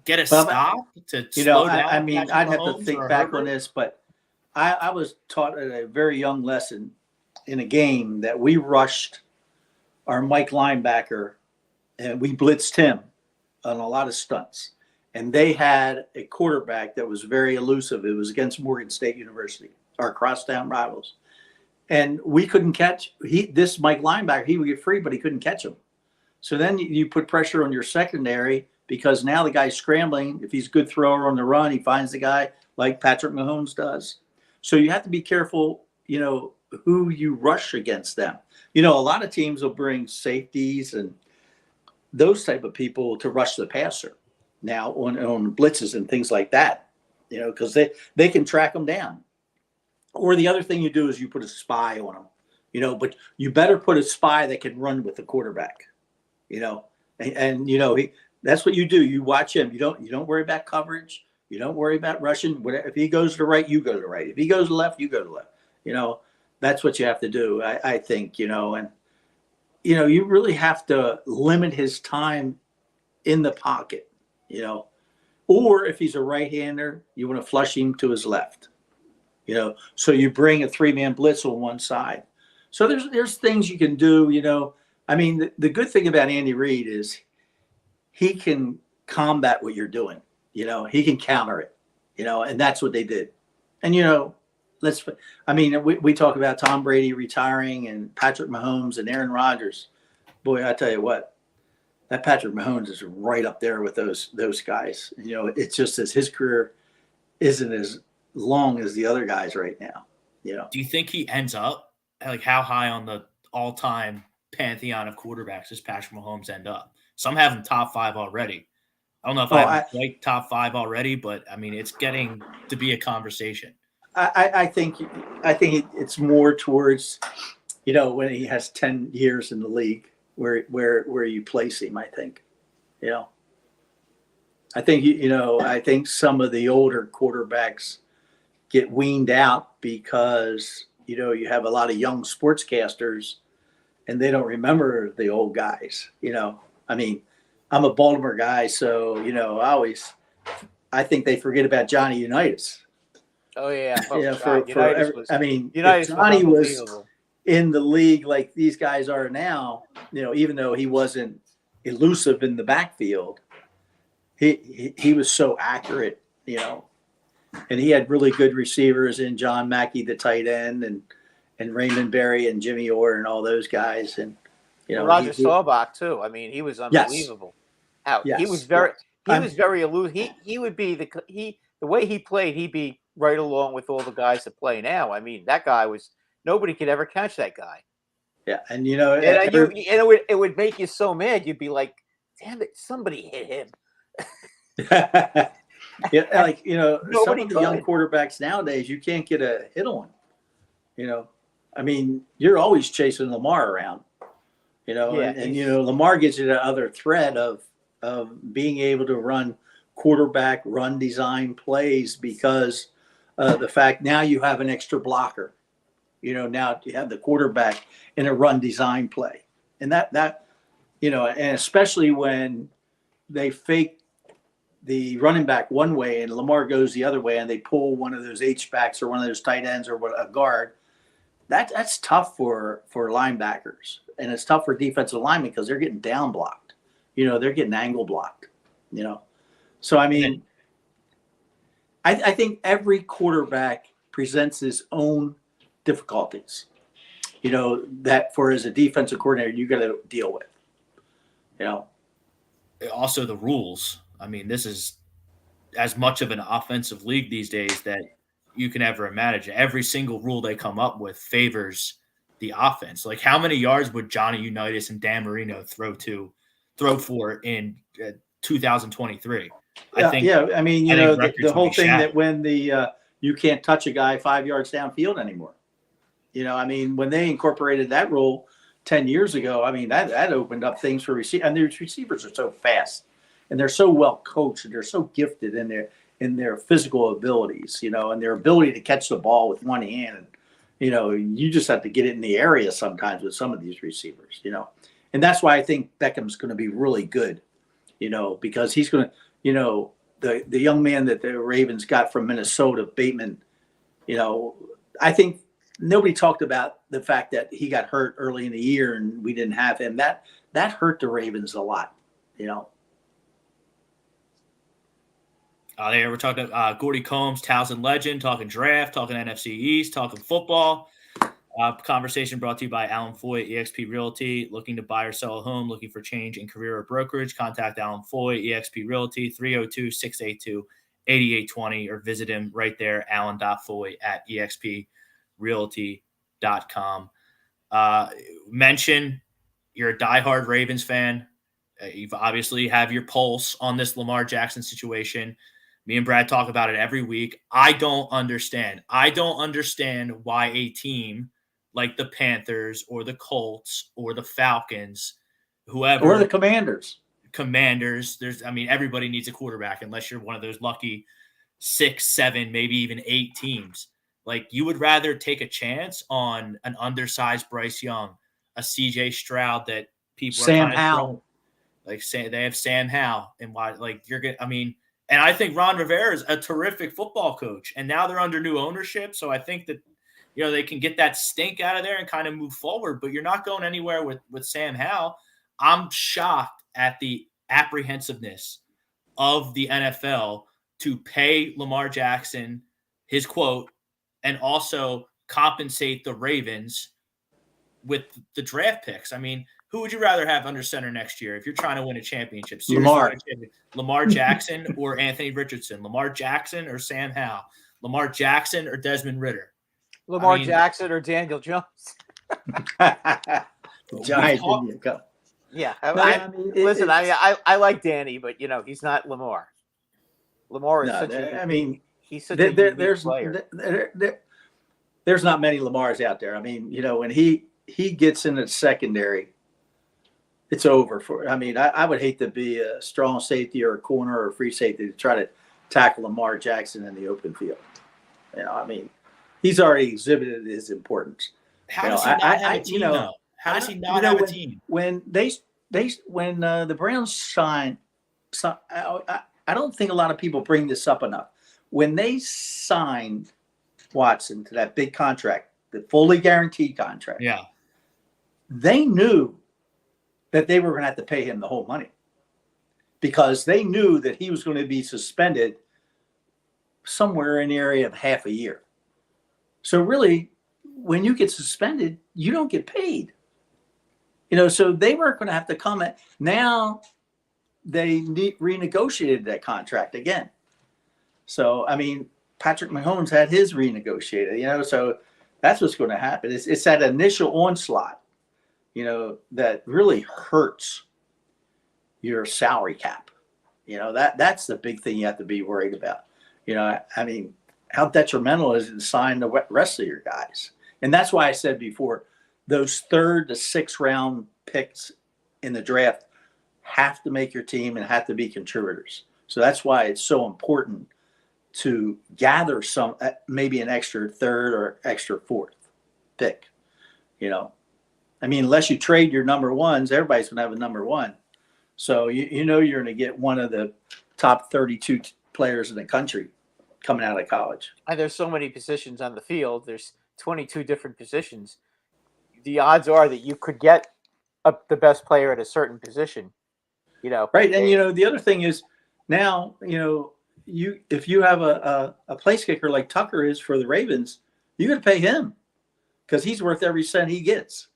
get a stop, to slow down? I mean, I'd have to think back on this, but I was taught at a very young lesson in a game that we rushed our Mike linebacker and we blitzed him on a lot of stunts. And they had a quarterback that was very elusive. It was against Morgan State University, our crosstown rivals. And we couldn't catch this Mike linebacker. He would get free, but he couldn't catch him. So then you put pressure on your secondary, because now the guy's scrambling. If he's a good thrower on the run, he finds the guy like Patrick Mahomes does. So you have to be careful, you know, who you rush against them. You know, a lot of teams will bring safeties and those type of people to rush the passer now on blitzes and things like that, you know, because they can track them down. Or the other thing you do is you put a spy on them, you know, but you better put a spy that can run with the quarterback, you know, and you know, that's what you do. You watch him. You don't worry about coverage. You don't worry about rushing. If he goes to the right, you go to the right. If he goes to the left, you go to the left. You know, that's what you have to do, I think, you know, and, you know, you really have to limit his time in the pocket, you know, or if he's a right-hander, you want to flush him to his left. You know, so you bring a 3-man blitz on one side. So there's things you can do, you know. I mean, the good thing about Andy Reid is he can combat what you're doing. You know, he can counter it, you know, and that's what they did. And, you know, we talk about Tom Brady retiring and Patrick Mahomes and Aaron Rodgers. Boy, I tell you what, that Patrick Mahomes is right up there with those guys. You know, it's just as his career isn't as long as the other guys right now. You know, Do you think he ends up like how high on the all-time pantheon of quarterbacks does Patrick Mahomes end up? Some have him top 5 already. I don't know if I have him quite top 5 already, but I mean it's getting to be a conversation. I think it's more towards, you know, when he has 10 years in the league, where you place him. I think, you know, I think some of the older quarterbacks get weaned out because, you know, you have a lot of young sportscasters and they don't remember the old guys. You know, I mean, I'm a Baltimore guy, so, you know, I think they forget about Johnny Unitas. Oh yeah, If Johnny was in the league like these guys are now, you know, even though he wasn't elusive in the backfield, he was so accurate, you know, and he had really good receivers in John Mackey, the tight end, and Raymond Berry and Jimmy Orr and all those guys, and you know, Roger Staubach too. I mean, he was unbelievable. He was very elusive. He would be the way he played, he'd be right along with all the guys that play now. I mean, that guy was nobody could ever catch that guy. Yeah, and you know, it would make you so mad. You'd be like, "Damn it, somebody hit him." Yeah, like, you know, some of the young quarterbacks nowadays, you can't get a hit on. You know, I mean, you're always chasing Lamar around. You know, and you know, Lamar gives you the other threat of being able to run quarterback run design plays because the fact now you have an extra blocker. You know, now you have the quarterback in a run design play, and that you know, and especially when they fake the running back one way and Lamar goes the other way, and they pull one of those H-backs or one of those tight ends or a guard. That's tough for linebackers, and it's tough for defensive linemen because they're getting down blocked. You know, they're getting angle blocked. You know, so I mean, I think every quarterback presents his own difficulties. You know, that for as a defensive coordinator you got to deal with. You know, also the rules. I mean, this is as much of an offensive league these days that you can ever imagine. Every single rule they come up with favors the offense. Like, how many yards would Johnny Unitas and Dan Marino throw for in 2023? I mean, you know, the whole thing that when you can't touch a guy 5 yards downfield anymore. You know, I mean, when they incorporated that rule 10 years ago, I mean, that opened up things for receivers. And their receivers are so fast, and they're so well coached, and they're so gifted in their physical abilities, you know, and their ability to catch the ball with one hand. And, you know, you just have to get it in the area sometimes with some of these receivers, you know. And that's why I think Beckham's going to be really good, you know, because he's going to, you know, the young man that the Ravens got from Minnesota, Bateman, you know, I think nobody talked about the fact that he got hurt early in the year and we didn't have him. That hurt the Ravens a lot, you know. We're talking Gordy Combs, Towson legend, talking draft, talking NFC East, talking football. Conversation brought to you by Alan Foy, eXp Realty. Looking to buy or sell a home, looking for change in career or brokerage, contact Alan Foy, eXp Realty, 302-682-8820, or visit him right there, alan.foy@exprealty.com. Mention you're a diehard Ravens fan. You've obviously have your pulse on this Lamar Jackson situation. Me and Brad talk about it every week. I don't understand why a team like the Panthers or the Colts or the Falcons, whoever, or the Commanders, everybody needs a quarterback unless you're one of those lucky 6, 7, maybe even 8 teams. Like, you would rather take a chance on an undersized Bryce Young, a CJ Stroud that people Sam Howell. Like, say they have Sam Howell, and why? Like, you're gonna. I mean, and I think Ron Rivera is a terrific football coach, and now they're under new ownership, so I think that, you know, they can get that stink out of there and kind of move forward. But you're not going anywhere with Sam Howell. I'm shocked at the apprehensiveness of the NFL to pay Lamar Jackson his quote and also compensate the Ravens with the draft picks. I mean, Who would you rather have under center next year if you're trying to win a championship? Lamar. Lamar Jackson or Anthony Richardson? Lamar Jackson or Sam Howell? Lamar Jackson or Desmond Ritter? Lamar Jackson or Daniel Jones? Giant, didn't you go? Yeah. Listen, I like Danny, but he's not Lamar. Lamar is he's such a unique player. There's not many Lamars out there. I mean, when he gets in the secondary, it's over for. I mean, I would hate to be a strong safety or a corner or a free safety to try to tackle Lamar Jackson in the open field. I mean, he's already exhibited his importance. How does he not have a team, though? How does he not have a team? When the Browns signed, I don't think a lot of people bring this up enough. When they signed Watson to that big contract, the fully guaranteed contract, they knew that they were going to have to pay him the whole money because they knew that he was going to be suspended somewhere in the area of half a year. So really, when you get suspended, you don't get paid. So they weren't going to have to come at. Now they renegotiated that contract again. So, I mean, Patrick Mahomes had his renegotiated, so that's what's going to happen. It's that initial onslaught, that really hurts your salary cap. That's the big thing you have to be worried about. I mean, how detrimental is it to sign the rest of your guys? And that's why I said before, those 3rd to 6th round picks in the draft have to make your team and have to be contributors. So that's why it's so important to gather maybe an extra 3rd or extra 4th pick. I mean, unless you trade your number ones, everybody's going to have a number one. So you're going to get one of the top 32 players in the country coming out of college. And there's so many positions on the field. There's 22 different positions. The odds are that you could get the best player at a certain position. Right. And the other thing is now, if you have a place kicker like Tucker is for the Ravens, you got to pay him because he's worth every cent he gets.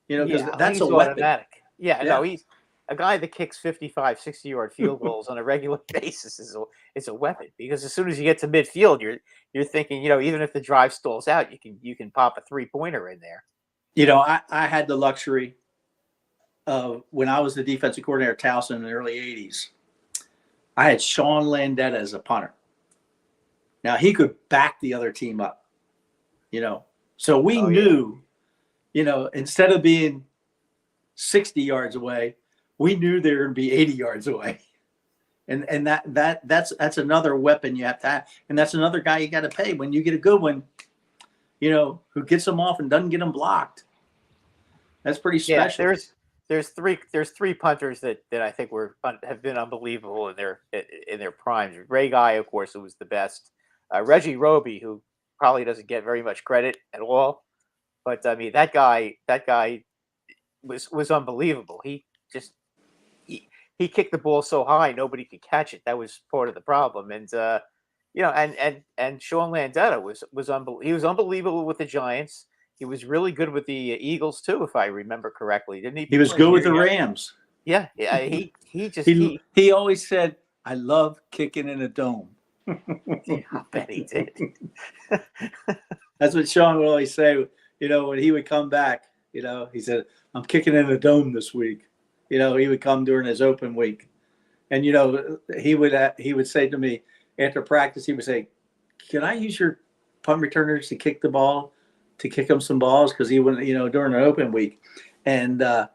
Because that's a weapon. Automatic. Yeah, no, he's a guy that kicks 55, 60-yard field goals on a regular basis is a weapon because as soon as you get to midfield, you're thinking, even if the drive stalls out, you can pop a 3-pointer in there. I had the luxury of when I was the defensive coordinator at Towson in the early 80s, I had Sean Landetta as a punter. Now he could back the other team up, so we knew, instead of being 60 yards away, we knew they were going to be 80 yards away. And that's another weapon you have to have. And that's another guy you got to pay when you get a good one, who gets them off and doesn't get them blocked. That's pretty special. Yeah, there's three punters that I think have been unbelievable in their primes. Ray Guy, of course, who was the best. Reggie Roby, who probably doesn't get very much credit at all, but I mean that guy was unbelievable. He kicked the ball so high nobody could catch it. That was part of the problem. And and Sean Landetta was unbelievable. He was unbelievable with the Giants. He was really good with the Eagles too, if I remember correctly, didn't he? He was good with the Rams. Yeah. He always said, "I love kicking in a dome." Yeah, I bet he did. That's what Sean would always say. When he would come back, he said, "I'm kicking in a dome this week." He would come during his open week, and he would say to me after practice, he would say, "Can I use your punt returners to kick the ball?" To kick him some balls because he wouldn't, during an open week. And I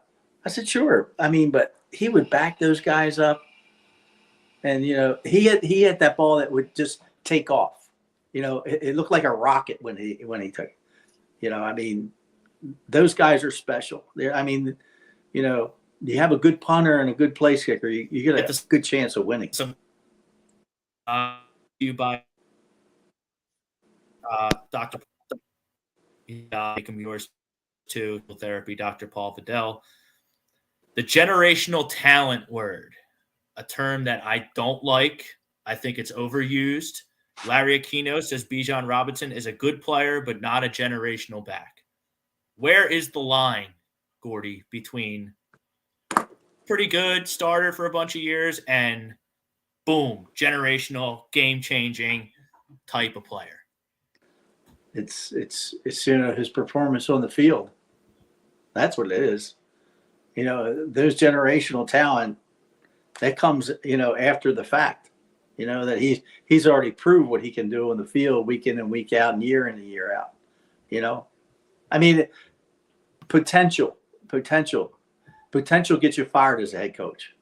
said, sure. I mean, but he would back those guys up. And, he had that ball that would just take off. It looked like a rocket when he took it. I mean, those guys are special. You have a good punter and a good place kicker, you get a good chance of winning. You by Dr. Make them yours too. Therapy, Dr. Paul Fidel. The generational talent word, a term that I don't like. I think it's overused. Larry Aquino says Bijan Robinson is a good player, but not a generational back. Where is the line, Gordy, between pretty good starter for a bunch of years and boom, generational, game-changing type of player? It's his performance on the field. That's what it is. There's generational talent that comes, after the fact. That he's already proved what he can do on the field week in and week out and year in and year out. I mean, potential gets you fired as a head coach.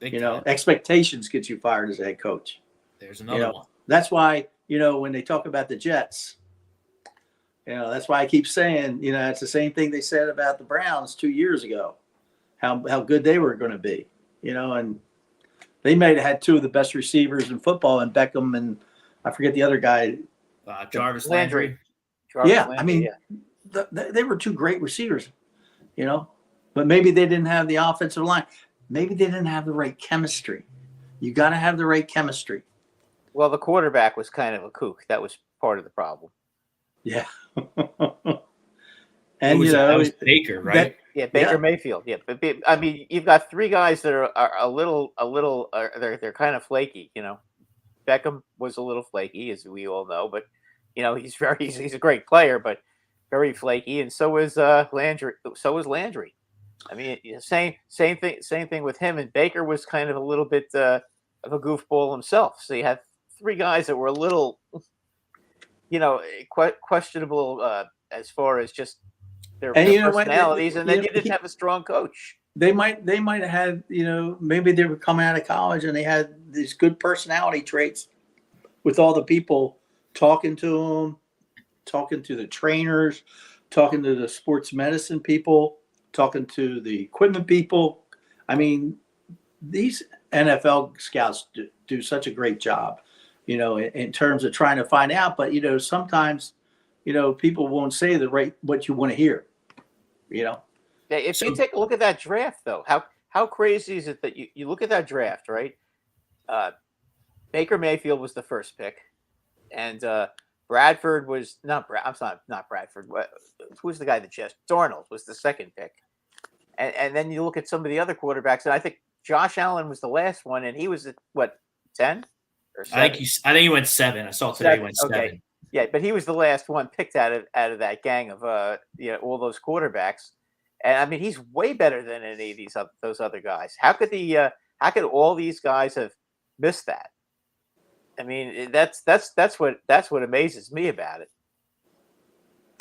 Expectations get you fired as a head coach. There's another one. That's why, when they talk about the Jets, that's why I keep saying, it's the same thing they said about the Browns 2 years ago, how good they were going to be, and they might have had two of the best receivers in football, and Beckham and I forget the other guy. Jarvis Landry. I mean, they were two great receivers, but maybe they didn't have the offensive line. Maybe they didn't have the right chemistry. You got to have the right chemistry. Well, the quarterback was kind of a kook. That was part of the problem. Yeah. And that was Baker, right? Baker Mayfield. Yeah, but I mean, you've got three guys that are a little. They're kind of flaky. Beckham was a little flaky, as we all know, but he's a great player, but very flaky, and so is Landry. I mean, same thing with him. And Baker was kind of a little bit of a goofball himself. So you had three guys that were a little, questionable as far as just their personalities, and then you didn't have a strong coach. They might have had, maybe they were coming out of college and they had these good personality traits with all the people talking to them, talking to the trainers, talking to the sports medicine people, talking to the equipment people. I mean, these NFL scouts do such a great job, in terms of trying to find out. But, sometimes, people won't say what you want to hear, If you take a look at that draft, though, how crazy is it that you look at that draft, right? Baker Mayfield was the first pick, and Bradford was not Bradford. Who was the guy that just Darnold was the second pick, and then you look at some of the other quarterbacks, and I think Josh Allen was the last one, and he was at 10 or 7? I think he went 7. I saw today he went 7. Okay. Yeah, but he was the last one picked out of that gang of all those quarterbacks. And I mean, he's way better than any of those other guys. How could all these guys have missed that? I mean, that's what amazes me about it.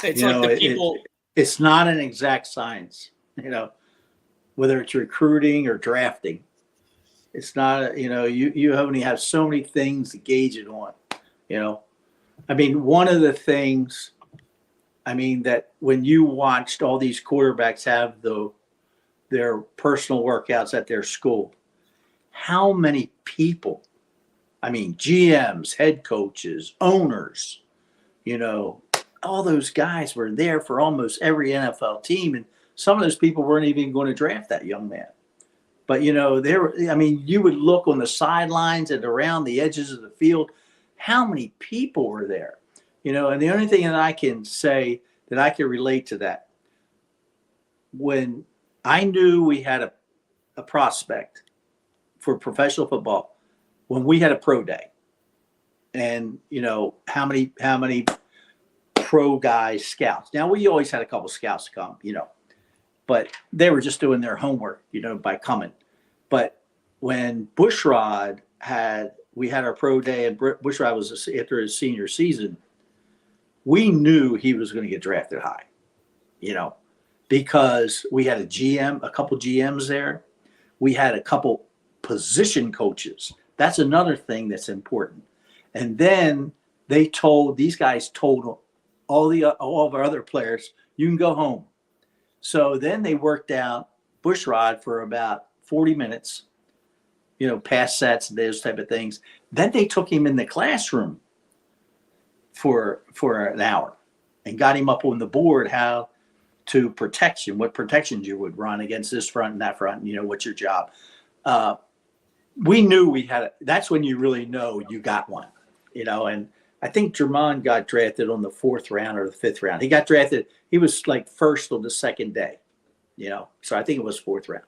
It's like the people. It's not an exact science, whether it's recruiting or drafting. It's not, you only have so many things to gauge it on. I mean, one of the things. That when you watched all these quarterbacks have their personal workouts at their school, how many people, GMs, head coaches, owners, all those guys were there for almost every NFL team. And some of those people weren't even going to draft that young man. But, you would look on the sidelines and around the edges of the field, how many people were there? And the only thing that I can say that I can relate to that, when I knew we had a prospect for professional football, when we had a pro day, and how many pro guys, scouts. Now we always had a couple scouts come, but they were just doing their homework, by coming. But when Bushrod we had our pro day, and Bushrod was after his senior season. We knew he was going to get drafted high, because we had a couple GMs there. We had a couple position coaches. That's another thing that's important. And then these guys told all of our other players, you can go home. So then they worked out Bushrod for about 40 minutes, pass sets and those type of things. Then they took him in the classroom for an hour and got him up on the board how to what protections you would run against this front and that front, what's your job. We knew that's when you really know you got one, and I think Jermon got drafted on the 4th round or the 5th round. He got drafted. He was like first on the second day, So I think it was 4th round.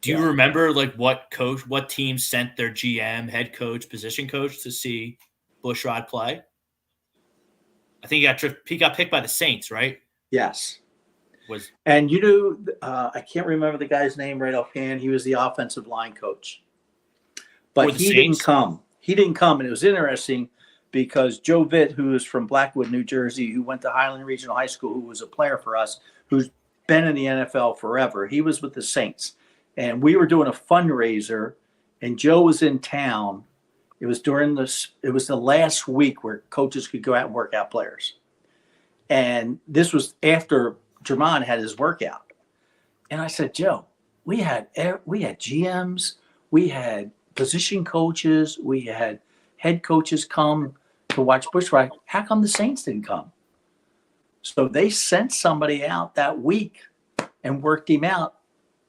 Do you remember like what team sent their GM, head coach, position coach to see Bushrod play? I think he got picked by the Saints, right? Yes. And I can't remember the guy's name right offhand. He was the offensive line coach, but he didn't come. He didn't come, and it was interesting because Joe Vitt, who is from Blackwood, New Jersey, who went to Highland Regional High School, who was a player for us, who's been in the NFL forever. He was with the Saints, and we were doing a fundraiser, and Joe was in town. It was the last week where coaches could go out and work out players, and this was after Jermon had his workout. And I said, Joe, we had GMs, we had position coaches, we had head coaches come to watch Bushrod. How come the Saints didn't come? So they sent somebody out that week and worked him out,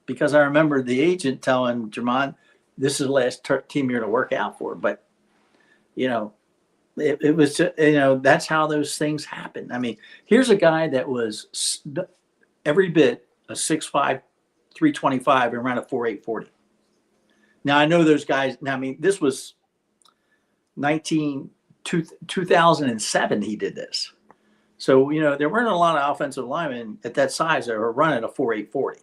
because I remember the agent telling Jermon, this is the last team you're going to work out for. But, it was just, that's how those things happen. I mean, here's a guy that was every bit a 6'5", 325 and ran a 4.8 40. Now I know those guys. Now, I mean, this was 2007. He did this. So, there weren't a lot of offensive linemen at that size that were running a 4.8 40.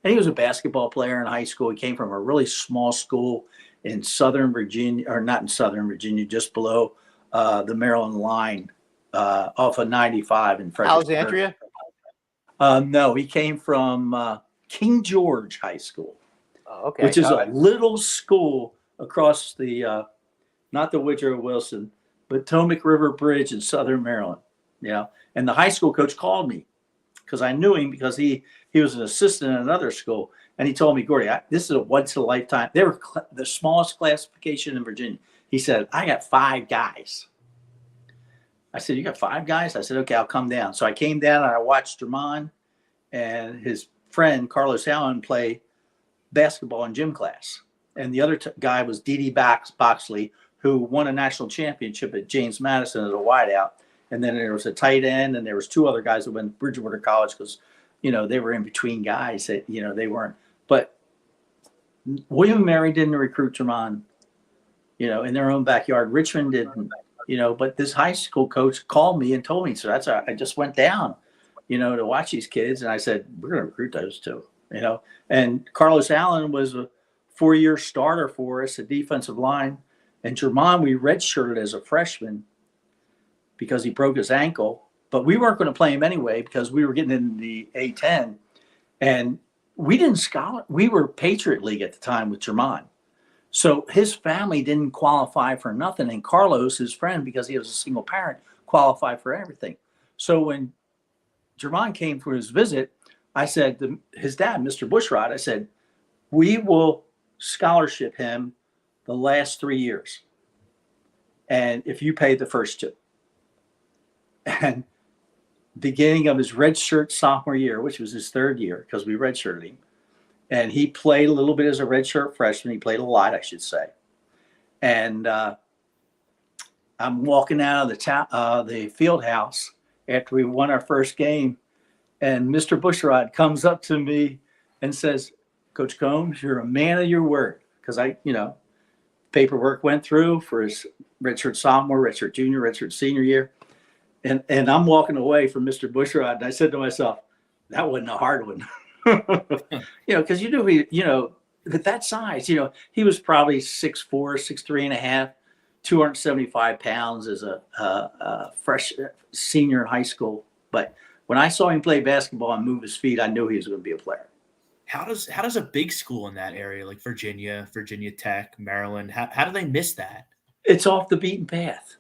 And he was a basketball player in high school. He came from a really small school in Southern Virginia, or not in Southern Virginia, just below the Maryland line, off of 95 in Fredericksburg. Alexandria? No, he came from King George High School, which is a little school across the, not the Woodrow Wilson, Potomac River Bridge in Southern Maryland. And the high school coach called me because I knew him, because he was an assistant at another school. And he told me, Gordy, this is a once in a lifetime. They were the smallest classification in Virginia. He said, I got 5 guys. I said, you got 5 guys? I said, okay, I'll come down. So I came down and I watched Jermon and his friend, Carlos Allen, play basketball in gym class. And the other guy was D.D. Boxley, who won a national championship at James Madison as a wideout. And then there was a tight end, and there was 2 other guys that went to Bridgewater College because, they were in between guys that, they weren't. But William & Mary didn't recruit Jermon, in their own backyard. Richmond didn't, but this high school coach called me and told me. So I just went down, to watch these kids. And I said, we're going to recruit those 2, And Carlos Allen was a 4-year starter for us at defensive line. And Jermon, we redshirted as a freshman because he broke his ankle, but we weren't going to play him anyway because we were getting in the A-10, and we didn't scholar. We were Patriot League at the time with Jermon. So his family didn't qualify for nothing. And Carlos, his friend, because he was a single parent, qualified for everything. So when Jermon came for his visit, I said to his dad, Mr. Bushrod, I said, we will scholarship him the last 3 years. And if you pay the first 2. And beginning of his redshirt sophomore year, which was his 3rd year because we redshirted him, and he played a little bit as a redshirt freshman. He played a lot, I should say. And I'm walking out of the field house after we won our first game, and Mr. Bushrod comes up to me and says, Coach Combs, you're a man of your word. Because paperwork went through for his redshirt sophomore, redshirt junior, redshirt senior year. And I'm walking away from Mr. Bushrod, and I said to myself, that wasn't a hard one. Because at that size, he was probably 6'4", 6'3 and a half, 275 pounds as a fresh senior in high school. But when I saw him play basketball and move his feet, I knew he was going to be a player. How does a big school in that area, like Virginia Tech, Maryland, how do they miss that? It's off the beaten path.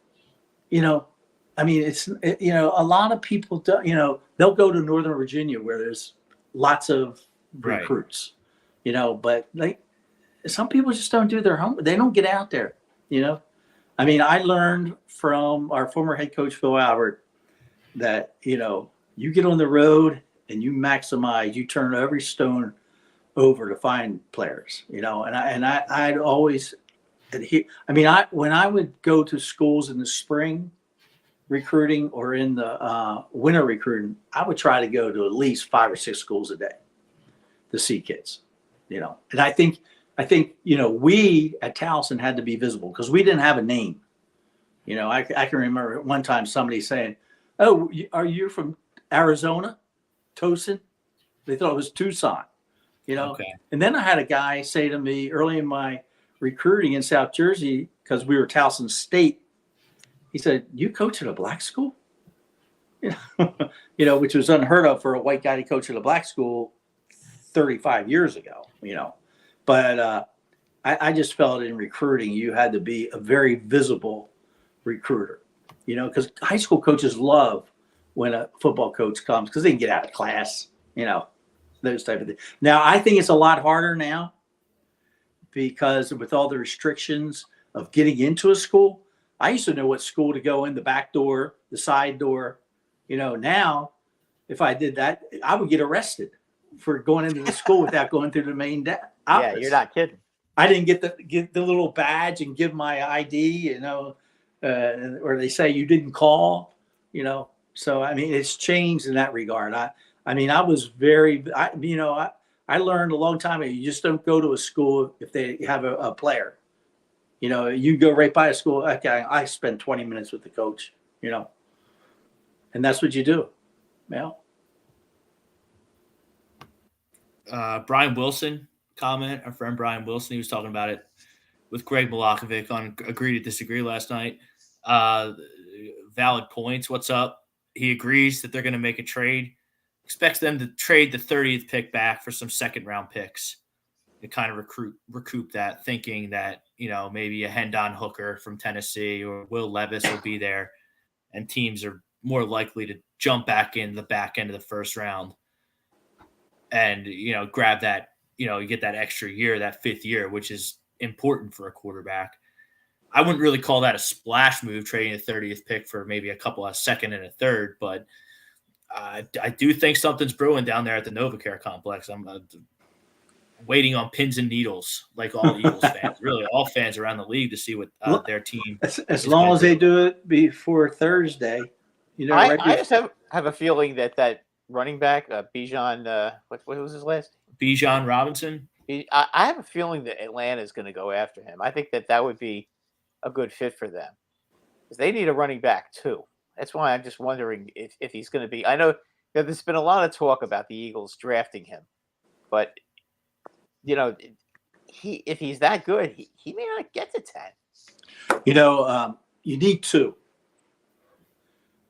I mean, a lot of people don't, they'll go to Northern Virginia where there's lots of recruits, but some people just don't do their homework. They don't get out there, I mean, I learned from our former head coach, Phil Albert, that, you get on the road and you maximize, you turn every stone over to find players, and I'd always adhere. I mean, when I would go to schools in the spring recruiting or in the winter recruiting, I would try to go to at least 5 or 6 schools a day. to see kids, you know. And I think, you know, we at Towson had to be visible because we didn't have a name. You know, I can remember one time somebody saying, "Oh, are you from Arizona, Towson?" They thought it was Tucson, you know. Okay. And then I had a guy say to me early in my recruiting in South Jersey, because we were Towson State, he said, "You coach at a black school?" You know, which was unheard of for a white guy to coach at a black school 35 years ago, you know. But I just felt in recruiting, you had to be a very visible recruiter, you know, because high school coaches love when a football coach comes because they can get out of class, you know, those type of things. Now, I think it's a lot harder now because with all the restrictions of getting into a school, I used to know what school to go in, the back door, the side door. You know, now if I did that, I would get arrested for going into the school without going through the main office. Yeah, you're not kidding. I didn't get the little badge and give my ID, you know, or they say you didn't call, you know. So I mean, it's changed in that regard. I mean, I was you know, I learned a long time ago. You just don't go to a school if they have a player. You know, you go right by a school. Okay, I spend 20 minutes with the coach, you know, and that's what you do. Well, Brian Wilson comment, our friend Brian Wilson, he was talking about it with Greg Milakovic on Agree to Disagree last night. Valid points. What's up? He agrees that they're going to make a trade. Expects them to trade the 30th pick back for some second-round picks to kind of recoup that, thinking that, you know, maybe a Hendon Hooker from Tennessee or Will Levis will be there, and teams are more likely to jump back in the back end of the first round and, you know, grab that, you know, you get that extra year, that fifth year, which is important for a quarterback. I wouldn't really call that a splash move, trading a 30th pick for maybe a couple of second and a third, but I do think something's brewing down there at the NovaCare complex. I'm waiting on pins and needles, like all Eagles fans, really all fans around the league, to see what their team. As long as they do it before Thursday, you know. I just have a feeling that running back Bijan, what was his last name? Bijan Robinson. I have a feeling that Atlanta is going to go after him. I think that would be a good fit for them because they need a running back too. That's why I'm just wondering if he's going to be. I know that there's been a lot of talk about the Eagles drafting him, but you know, if he's that good, he may not get to 10. You know, you need two.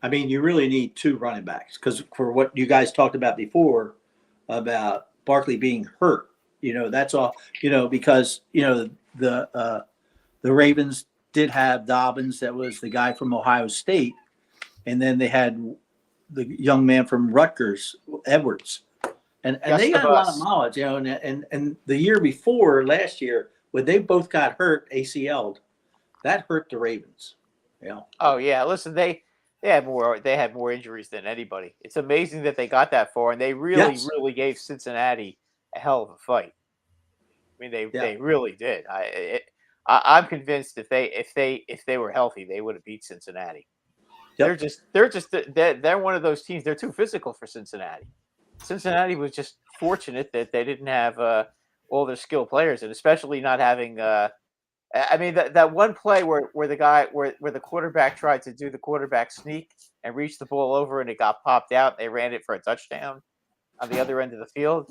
I mean, you really need two running backs because for what you guys talked about before about Barkley being hurt, you know, that's all. You know, because you know the Ravens did have Dobbins, that was the guy from Ohio State. And then they had the young man from Rutgers, Edwards. And they got a lot of knowledge, you know. And the year before, last year, when they both got hurt, ACL'd, that hurt the Ravens. You know? Oh, yeah. Listen, they had more injuries than anybody. It's amazing that they got that far, and they really gave Cincinnati a hell of a fight. I mean, they really did. I'm convinced if they were healthy, they would have beat Cincinnati. Yep. They're one of those teams. They're too physical for Cincinnati. Cincinnati was just fortunate that they didn't have all their skilled players, and especially not having. I mean, that one play where the quarterback tried to do the quarterback sneak and reach the ball over, and it got popped out. They ran it for a touchdown on the other end of the field.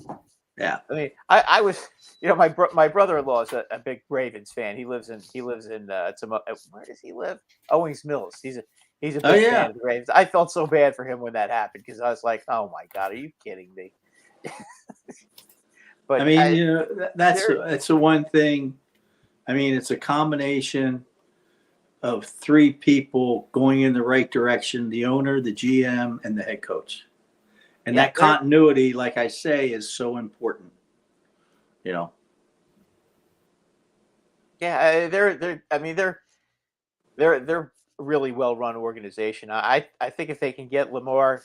Yeah, I mean, I was, you know, my brother-in-law is a big Ravens fan. He lives in where does he live? Owings Mills. He's a big fan of the Ravens. I felt so bad for him when that happened because I was like, oh my God, are you kidding me? But I mean, you know, that's the one thing. I mean, it's a combination of three people going in the right direction: the owner, the GM, and the head coach. And that continuity, like I say, is so important. You know. Yeah, they're a really well-run organization. I think if they can get Lamar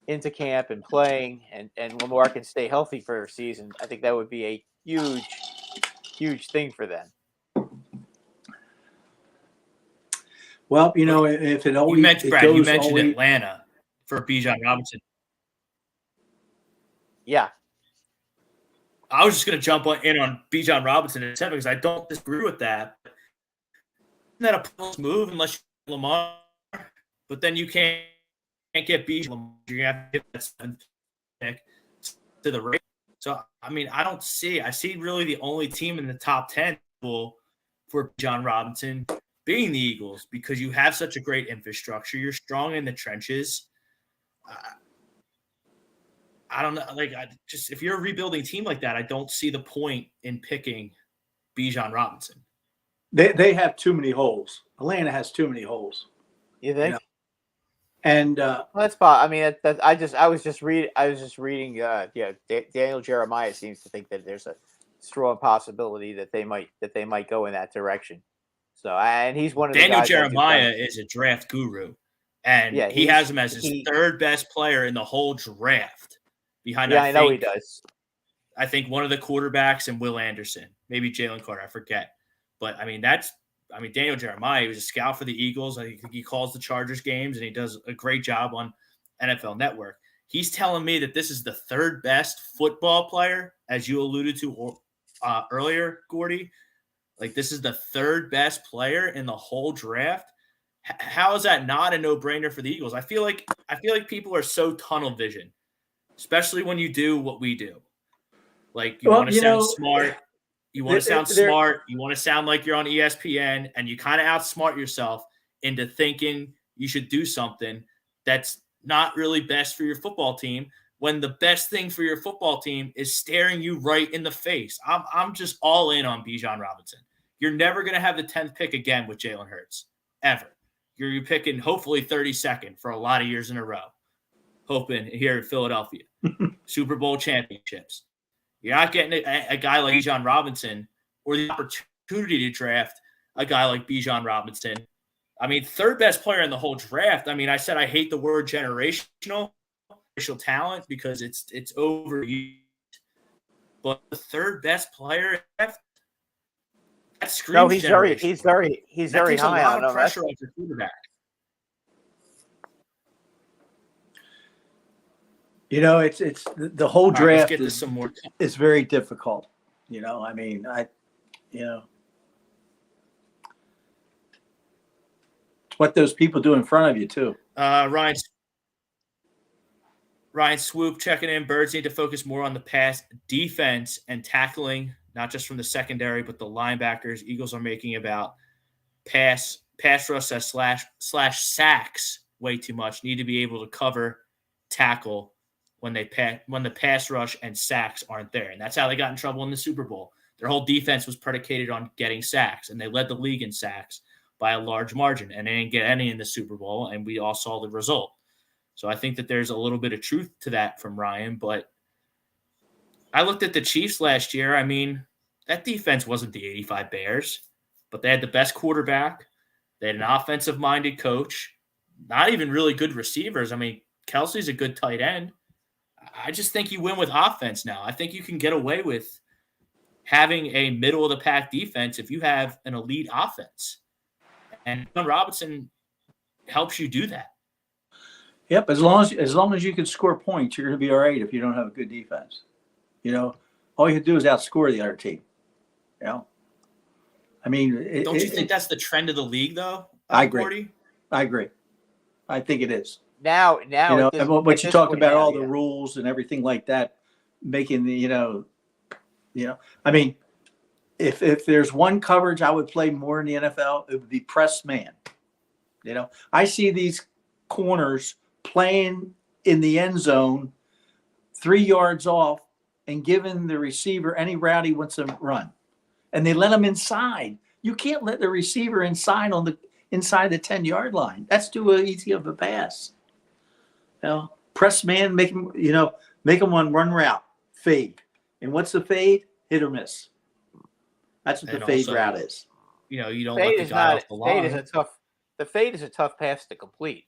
into camp and playing, and Lamar can stay healthy for a season, I think that would be a huge thing for them. Well, you know, if it always you mentioned Atlanta for Bijan Robinson. Yeah. I was just going to jump in on Bijan Robinson in a second because I don't disagree with that. Isn't that a post move unless you're Lamar? But then you can't get Bijan. You're going to have to get that 7th pick to the Raiders. So, I mean, I see really the only team in the top 10 for Bijan Robinson being the Eagles because you have such a great infrastructure. You're strong in the trenches. I don't know. Like, if you're a rebuilding team like that, I don't see the point in picking Bijan Robinson. They have too many holes. Atlanta has too many holes. You think? You know? And that's fine. I mean, I was just reading. Daniel Jeremiah seems to think that there's a strong possibility that they might go in that direction. So, and he's one of Daniel the guys. Jeremiah is a draft guru, and he has him as his third best player in the whole draft. Behind, I know he does. I think one of the quarterbacks and Will Anderson, maybe Jalen Carter, I forget. But I mean, Daniel Jeremiah, he was a scout for the Eagles. I think he calls the Chargers games, and he does a great job on NFL Network. He's telling me that this is the third best football player, as you alluded to earlier, Gordy. Like, this is the third best player in the whole draft. How is that not a no-brainer for the Eagles? I feel like people are so tunnel vision, especially when you do what we do. Like, you want to sound smart. You want to sound smart. You want to sound like you're on ESPN, and you kind of outsmart yourself into thinking you should do something that's not really best for your football team when the best thing for your football team is staring you right in the face. I'm just all in on Bijan Robinson. You're never going to have the 10th pick again with Jalen Hurts, ever. You're picking hopefully 32nd for a lot of years in a row, hoping here in Philadelphia. Super Bowl championships. You're not getting a guy like Bijan Robinson or the opportunity to draft a guy like Bijan Robinson. I mean, third best player in the whole draft. I mean, I said I hate the word generational talent because it's overused. But the third best player, that screams no, he's very high on him. Pressure on your quarterback. You know, it's the whole draft is very difficult. You know, I mean, it's what those people do in front of you too. Ryan Swoop checking in. Birds need to focus more on the pass defense and tackling, not just from the secondary, but the linebackers. Eagles are making about pass rush slash sacks way too much. Need to be able to cover, tackle when the pass rush and sacks aren't there. And that's how they got in trouble in the Super Bowl. Their whole defense was predicated on getting sacks, and they led the league in sacks by a large margin, and they didn't get any in the Super Bowl, and we all saw the result. So I think that there's a little bit of truth to that from Ryan, but I looked at the Chiefs last year. I mean, that defense wasn't the 85 Bears, but they had the best quarterback. They had an offensive-minded coach, not even really good receivers. I mean, Kelsey's a good tight end. I just think you win with offense now. I think you can get away with having a middle-of-the-pack defense if you have an elite offense. And Bijan Robinson helps you do that. Yep, as long as you can score points, you're going to be all right if you don't have a good defense. You know, all you have to do is outscore the other team. You know? I mean, don't you think that's the trend of the league, though? I agree. I think it is. Now, you know, but you talked about all the rules and everything like that, making the, I mean, if there's one coverage I would play more in the NFL, it would be press man. You know, I see these corners playing in the end zone 3 yards off and giving the receiver any route he wants to run. And they let him inside. You can't let the receiver inside inside the 10-yard line. That's too easy of a pass. You know, press man, make him one run route, fade. And what's the fade? Hit or miss. That's what the fade route is. You know, you don't let the guy off the line. The fade is a tough pass to complete.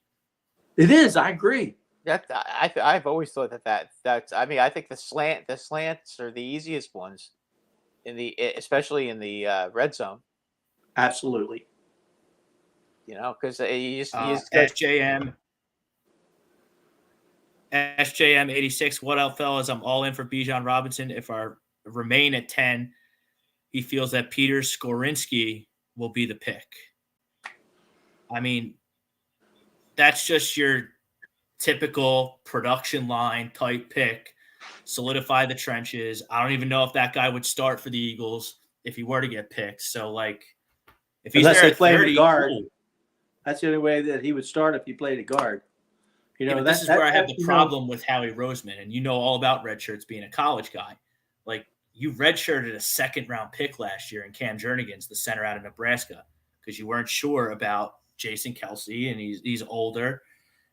It is. I agree. I've always thought that's. I mean, I think the slants are the easiest ones especially in the red zone. Absolutely. You know, because you just SJM 86. What up, fellas? I'm all in for Bijan Robinson. If our remain at 10. He feels that Peter Skorinski will be the pick. I mean, that's just your typical production line type pick. Solidify the trenches. I don't even know if that guy would start for the Eagles if he were to get picked. So, like, if he's Unless there they at play him 30, at guard. cool. That's the only way that he would start if he played a guard. You know, Yeah, this is where I have the problem with Howie Rosenan, and you know all about red shirts being a college guy. Like, you redshirted a second-round pick last year in Cam Jernigan's, the center out of Nebraska, because you weren't sure about Jason Kelsey, and he's older,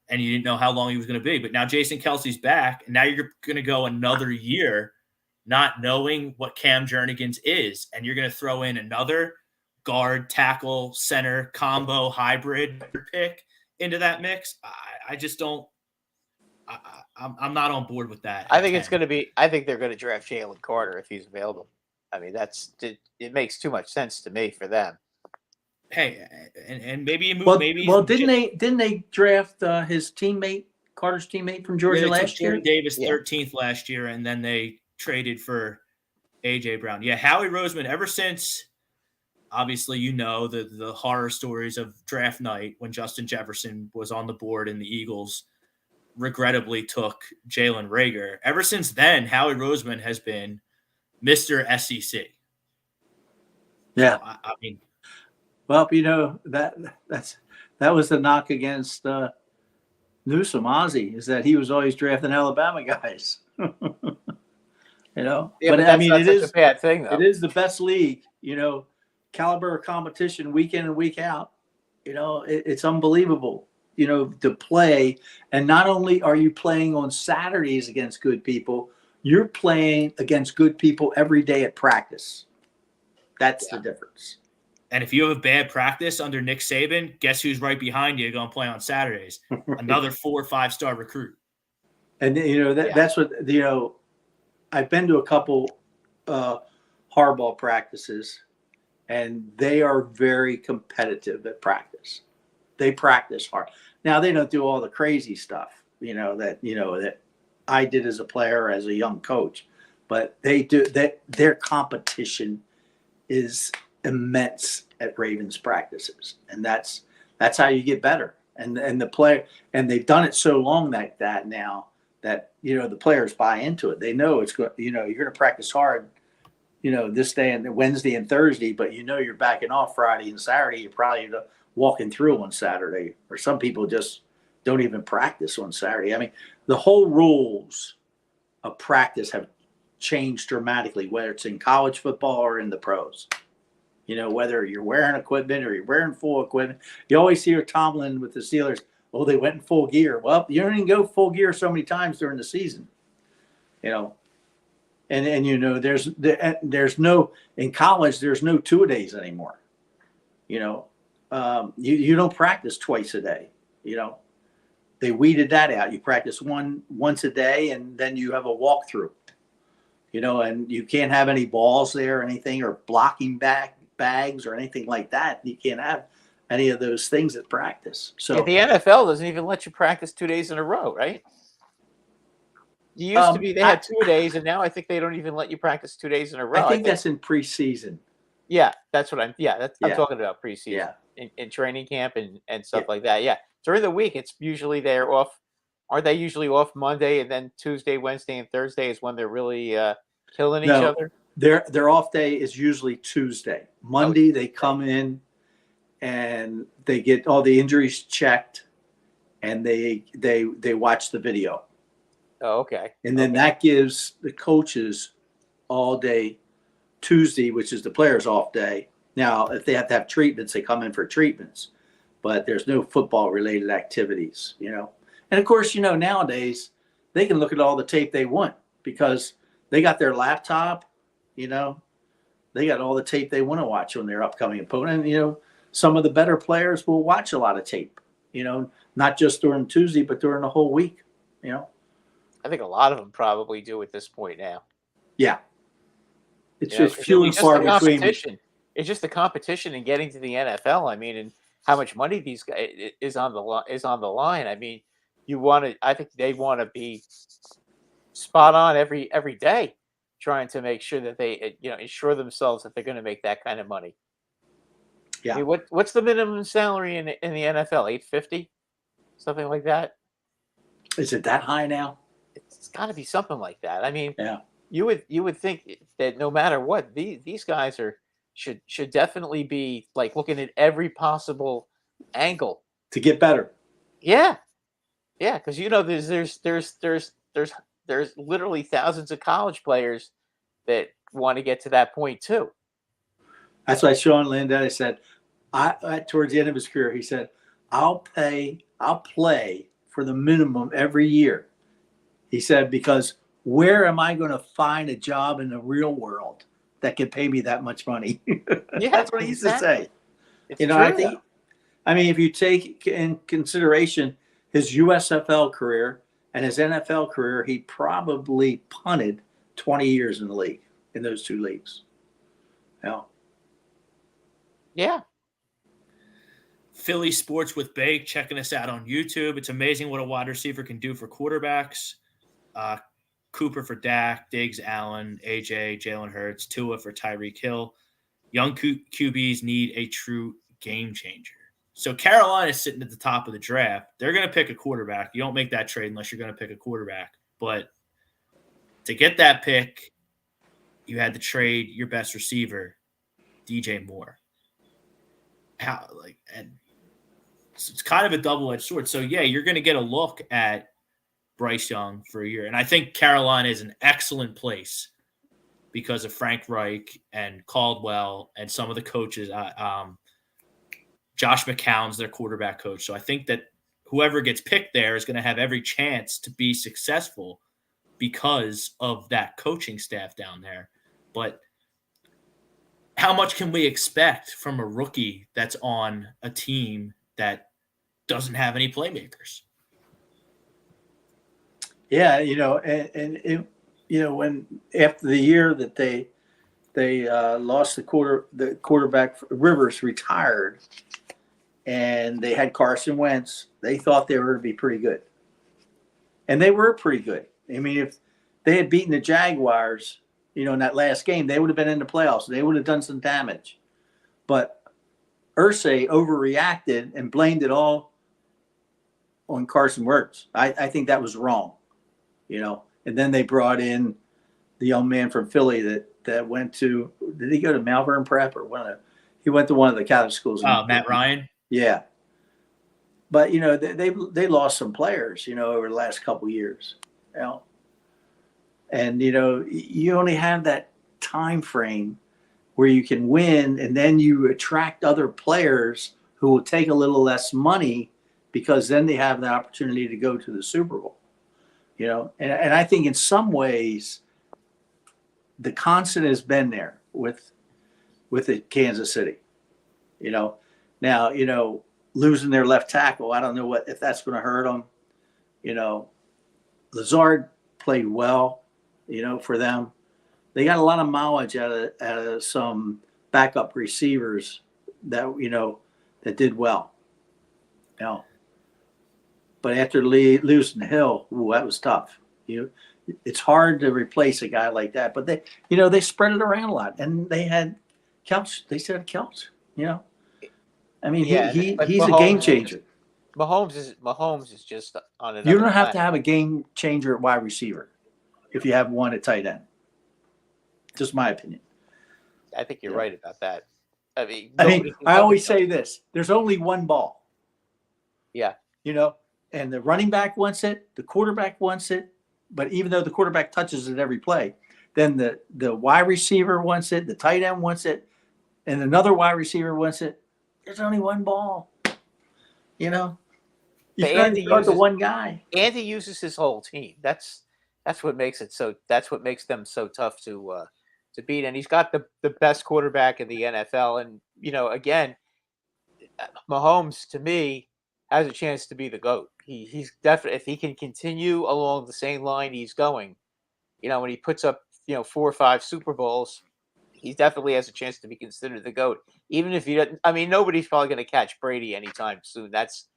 and you didn't know how long he was going to be. But now Jason Kelsey's back, and now you're going to go another year not knowing what Cam Jernigan's is, and you're going to throw in another guard, tackle, center, combo, hybrid pick into that mix. I just don't – I'm not on board with that. I think it's going to be – I think they're going to draft Jalen Carter if he's available. I mean, it makes too much sense to me for them. Hey, and maybe you move. Didn't they draft his teammate, Carter's teammate from Georgia last year? Davis 13th last year, and then they traded for A.J. Brown. Yeah, Howie Roseman, ever since, obviously, you know, the horror stories of draft night when Justin Jefferson was on the board and the Eagles regrettably took Jalen Reagor. Ever since then, Howie Roseman has been Mr. SEC. Yeah. So, I mean, well, you know, that was the knock against Newsom, Ozzie, is that he was always drafting Alabama guys. You know, yeah, but I mean, it is a bad thing, though. It is the best league, you know, caliber of competition week in and week out. You know, it's unbelievable, you know, to play. And not only are you playing on Saturdays against good people, you're playing against good people every day at practice. That's the difference. And if you have a bad practice under Nick Saban, guess who's right behind you going to play on Saturdays? Another 4 or 5 star recruit. And, you know, that's what, you know, I've been to a couple hardball practices, and they are very competitive at practice. They practice hard. Now, they don't do all the crazy stuff, that I did as a player, as a young coach, but they do that. Their competition is immense at Ravens practices, and that's how you get better. And the player, and they've done it so long like that now that, you know, the players buy into it. They know it's good. You know, you're going to practice hard, you know, this day and Wednesday and Thursday, but you know you're backing off Friday and Saturday. You're probably walking through on Saturday, or some people just don't even practice on Saturday. I mean, the whole rules of practice have changed dramatically, whether it's in college football or in the pros. You know, whether you're wearing equipment or you're wearing full equipment. You always hear Tomlin with the Steelers, oh, they went in full gear. Well, you don't even go full gear so many times during the season, you know. And you know, there's no, in college, there's no 2-a-days anymore. You know, you don't practice twice a day. You know, they weeded that out. You practice once a day, and then you have a walkthrough. You know, and you can't have any balls there or anything, or blocking bags or anything like that. You can't have any of those things at practice. So the NFL doesn't even let you practice 2 days in a row, right? You used to be, they had 2-a-days, and now I think they don't even let you practice 2 days in a row. I think that's in preseason. Yeah, that's what I'm talking about, preseason. Yeah. In training camp and stuff like that. Yeah. During the week, it's usually they're off. Aren't they usually off Monday, and then Tuesday, Wednesday, and Thursday is when they're really killing each other? Their off day is usually Tuesday. Monday, they come in and they get all the injuries checked, and they watch the video. Oh, okay. And then that gives the coaches all day Tuesday, which is the players' off day. Now, if they have to have treatments, they come in for treatments, but there's no football-related activities, you know. And of course, you know, nowadays they can look at all the tape they want because they got their laptop, you know, they got all the tape they want to watch on their upcoming opponent. And, you know, some of the better players will watch a lot of tape, you know, not just during Tuesday, but during the whole week, you know. I think a lot of them probably do at this point now. Yeah. It's just few and far between. It's just the competition and getting to the NFL. I mean, and how much money these guys is on the line. I mean, I think they want to be spot on every day, trying to make sure that they ensure themselves that they're going to make that kind of money. Yeah. I mean, what's the minimum salary in the NFL? $850, something like that. Is it that high now? It's got to be something like that. I mean, Yeah. you would think that no matter what, these guys should definitely be like looking at every possible angle To get better. Yeah, yeah, because there's literally thousands of college players that want to get to that point too. That's why Sean Landeta said, towards the end of his career, he said, I'll play for the minimum every year. He said, because where am I going to find a job in the real world that can pay me that much money? Yeah, That's what he used to say. It's true. I mean, if you take in consideration his USFL career and his NFL career, he probably punted 20 years in the league, in those two leagues. Yeah. Philly Sports with Bake checking us out on YouTube. It's amazing what a wide receiver can do for quarterbacks. Cooper for Dak, Diggs, Allen, AJ, Jalen Hurts, Tua for Tyreek Hill. Young QBs need a true game changer. So Carolina is sitting at the top of the draft. They're going to pick a quarterback. You don't make that trade unless you're going to pick a quarterback. But to get that pick, you had to trade your best receiver, DJ Moore. And it's kind of a double-edged sword. So, yeah, you're going to get a look at Bryce Young for a year. And I think Carolina is an excellent place because of Frank Reich and Caldwell and some of the coaches. Josh McCown's their quarterback coach. So I think that whoever gets picked there is going to have every chance to be successful because of that coaching staff down there. But how much can we expect from a rookie that's on a team that doesn't have any playmakers? Yeah, and when after the year that they lost the quarterback, Rivers retired, and they had Carson Wentz, they thought they were going to be pretty good. And they were pretty good. I mean, if they had beaten the Jaguars, in that last game, they would have been in the playoffs. They would have done some damage. But Irsay overreacted and blamed it all on Carson Wentz. I think that was wrong, And then they brought in the young man from Philly that went to – did he go to Malvern Prep or he went to one of the Catholic schools. Matt Ryan? Yeah. But, they lost some players, over the last couple of years. And, you only have that time frame where you can win, and then you attract other players who will take a little less money because then they have the opportunity to go to the Super Bowl. And I think in some ways the constant has been there with the Kansas City. Now, losing their left tackle, I don't know if that's going to hurt them. Lazard played well, for them. They got a lot of mileage out of some backup receivers that that did well. But after losing Hill, that was tough. It's hard to replace a guy like that. But they spread it around a lot, and they had Kelch. They said Kelch. I mean, he's Mahomes, a game changer. Mahomes is just on another. You don't have to have a game changer at wide receiver if you have one at tight end. Just my opinion. I think you're right about that. I always say this: there's only one ball. Yeah. And the running back wants it, the quarterback wants it, but even though the quarterback touches it every play, then the wide receiver wants it, the tight end wants it, and another wide receiver wants it. There's only one ball. You start the one guy. And he uses his whole team. That's what makes it so. That's what makes them so tough to beat. And he's got the best quarterback in the NFL. And again, Mahomes to me has a chance to be the GOAT. He's definitely, if he can continue along the same line he's going, when he puts up 4 or 5 Super Bowls, he definitely has a chance to be considered the GOAT. Even if he doesn't, nobody's probably going to catch Brady anytime soon. That's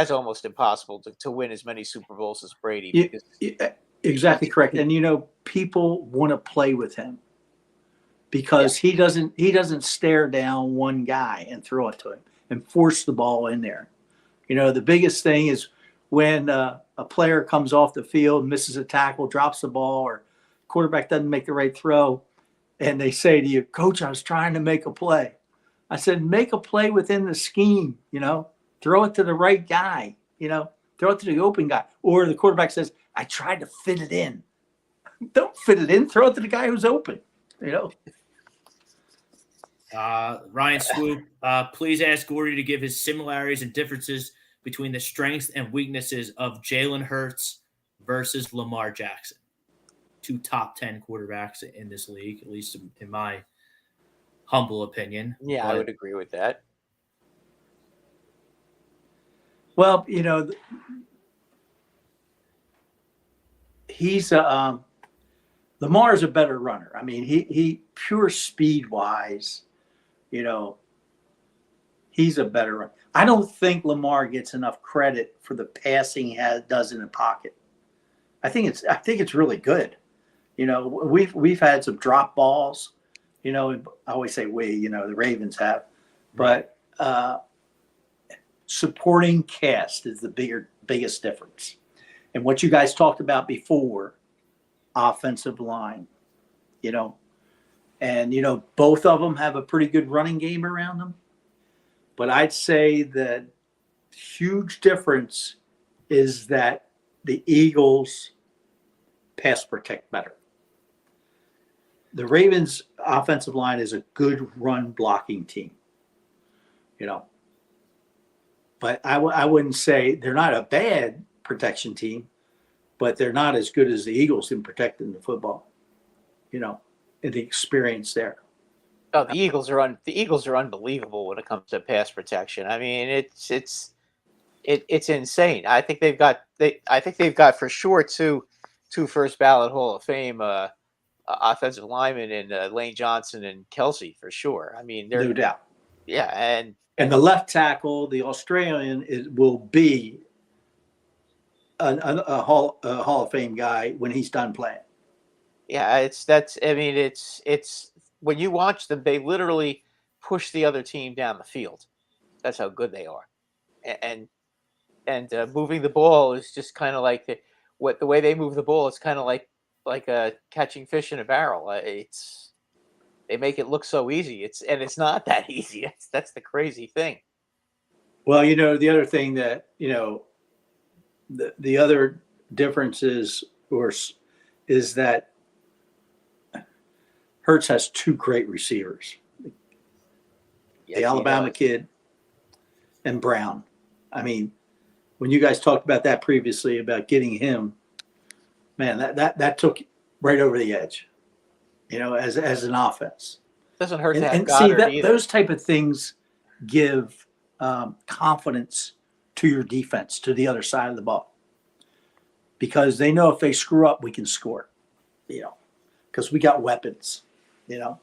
almost impossible to win as many Super Bowls as Brady. Exactly correct. And people want to play with him because he doesn't stare down one guy and throw it to him and force the ball in there. The biggest thing is when a player comes off the field, misses a tackle, drops the ball, or quarterback doesn't make the right throw, and they say to you, "Coach, I was trying to make a play." I said, "Make a play within the scheme, throw it to the right guy, throw it to the open guy." Or the quarterback says, "I tried to fit it in." Don't fit it in, throw it to the guy who's open, Ryan Swoop, please ask Gordy to give his similarities and differences between the strengths and weaknesses of Jalen Hurts versus Lamar Jackson. 2 top 10 quarterbacks in this league, at least in my humble opinion. Yeah, I would agree with that. Well, he's Lamar's a better runner. I mean, he pure speed wise, he's a better runner. I don't think Lamar gets enough credit for the passing he does in the pocket. I think it's really good. We've had some drop balls. I always say we. The Ravens have, but supporting cast is the biggest difference. And what you guys talked about before, offensive line, and both of them have a pretty good running game around them. But I'd say that huge difference is that the Eagles pass protect better. The Ravens offensive line is a good run blocking team, but I wouldn't say they're not a bad protection team, but they're not as good as the Eagles in protecting the football, and the experience there. Oh, the Eagles are unbelievable when it comes to pass protection. I mean, it's insane. I think they've got for sure two first ballot Hall of Fame offensive linemen in Lane Johnson and Kelsey for sure. I mean, No doubt. Yeah, and the left tackle, the Australian, will be a Hall of Fame guy when he's done playing. Yeah, it's when you watch them, they literally push the other team down the field. That's how good they are, and moving the ball is just kind of like the way they move the ball. It's kind of like catching fish in a barrel. They make it look so easy. It's not that easy. That's the crazy thing. Well, the other thing that the other difference is that Hurts has 2 great receivers. Yes, the Alabama kid and Brown. I mean, when you guys talked about that previously about getting him, man, that took right over the edge, as an offense. Doesn't hurt to have and Goddard see either. Those type of things give confidence to your defense, to the other side of the ball, because they know if they screw up, we can score, because we got weapons, and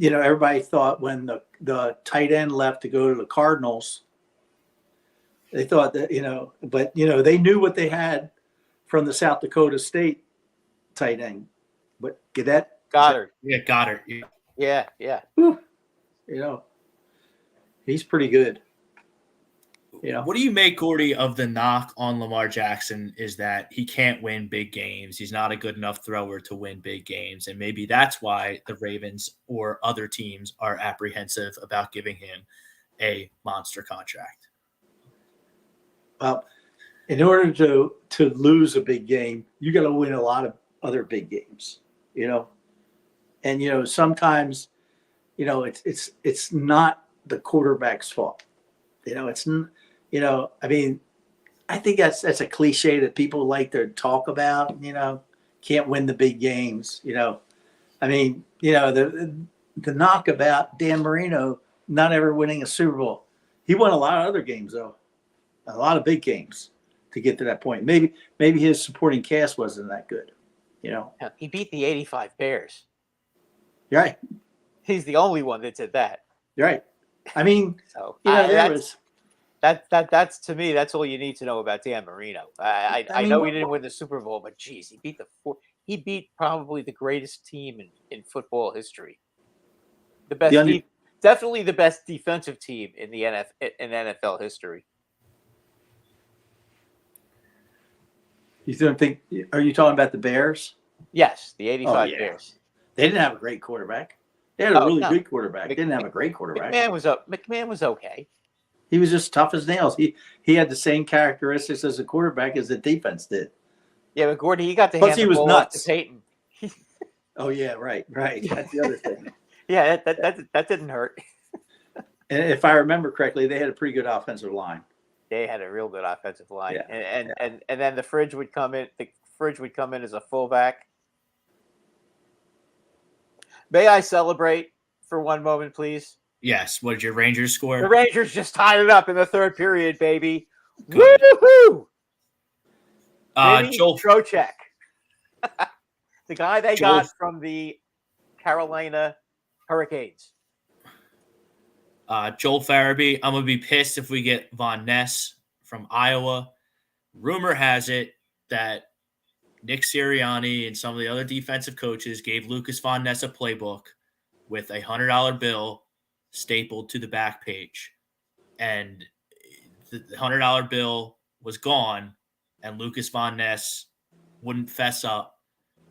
everybody thought when the tight end left to go to the Cardinals, they thought that but they knew what they had from the South Dakota State tight end, but Goddard. Yeah, Goddard. Yeah. Whew, he's pretty good. What do you make, Gordy, of the knock on Lamar Jackson is that he can't win big games. He's not a good enough thrower to win big games. And maybe that's why the Ravens or other teams are apprehensive about giving him a monster contract. Well, in order to lose a big game, you got to win a lot of other big games, and sometimes, it's not the quarterback's fault. I mean, I think that's a cliche that people like to talk about. Can't win the big games. I mean, the knock about Dan Marino not ever winning a Super Bowl. He won a lot of other games though, a lot of big games to get to that point. Maybe his supporting cast wasn't that good. He beat the '85 Bears. You're right. He's the only one that did that. You're right. I mean, So That's to me. That's all you need to know about Dan Marino. I mean, know he didn't win the Super Bowl, but geez, he beat probably the greatest team in football history. The best, definitely the best defensive team in the NFL history. You don't think? Are you talking about the Bears? Yes, the '85 Bears. They didn't have a great quarterback. They had a really good quarterback. They didn't have a great quarterback. McMahon was okay. He was just tough as nails. He had the same characteristics as a quarterback as the defense did. Yeah, but Gordy, he got to hand the ball off to Peyton. Oh yeah, right. That's the other thing. Yeah, that didn't hurt. And if I remember correctly, they had a pretty good offensive line. They had a real good offensive line, yeah. And then the Fridge would come in. The Fridge would come in as a fullback. May I celebrate for one moment, please? Yes. What did your Rangers score? The Rangers just tied it up in the third period, baby. Woo-hoo! Joel Trocheck. The guy they got from the Carolina Hurricanes. Joel Farabee, I'm going to be pissed if we get Von Ness from Iowa. Rumor has it that Nick Sirianni and some of the other defensive coaches gave Lucas Von Ness a playbook with a $100 bill stapled to the back page. And the $100 bill was gone, and Lucas Von Ness wouldn't fess up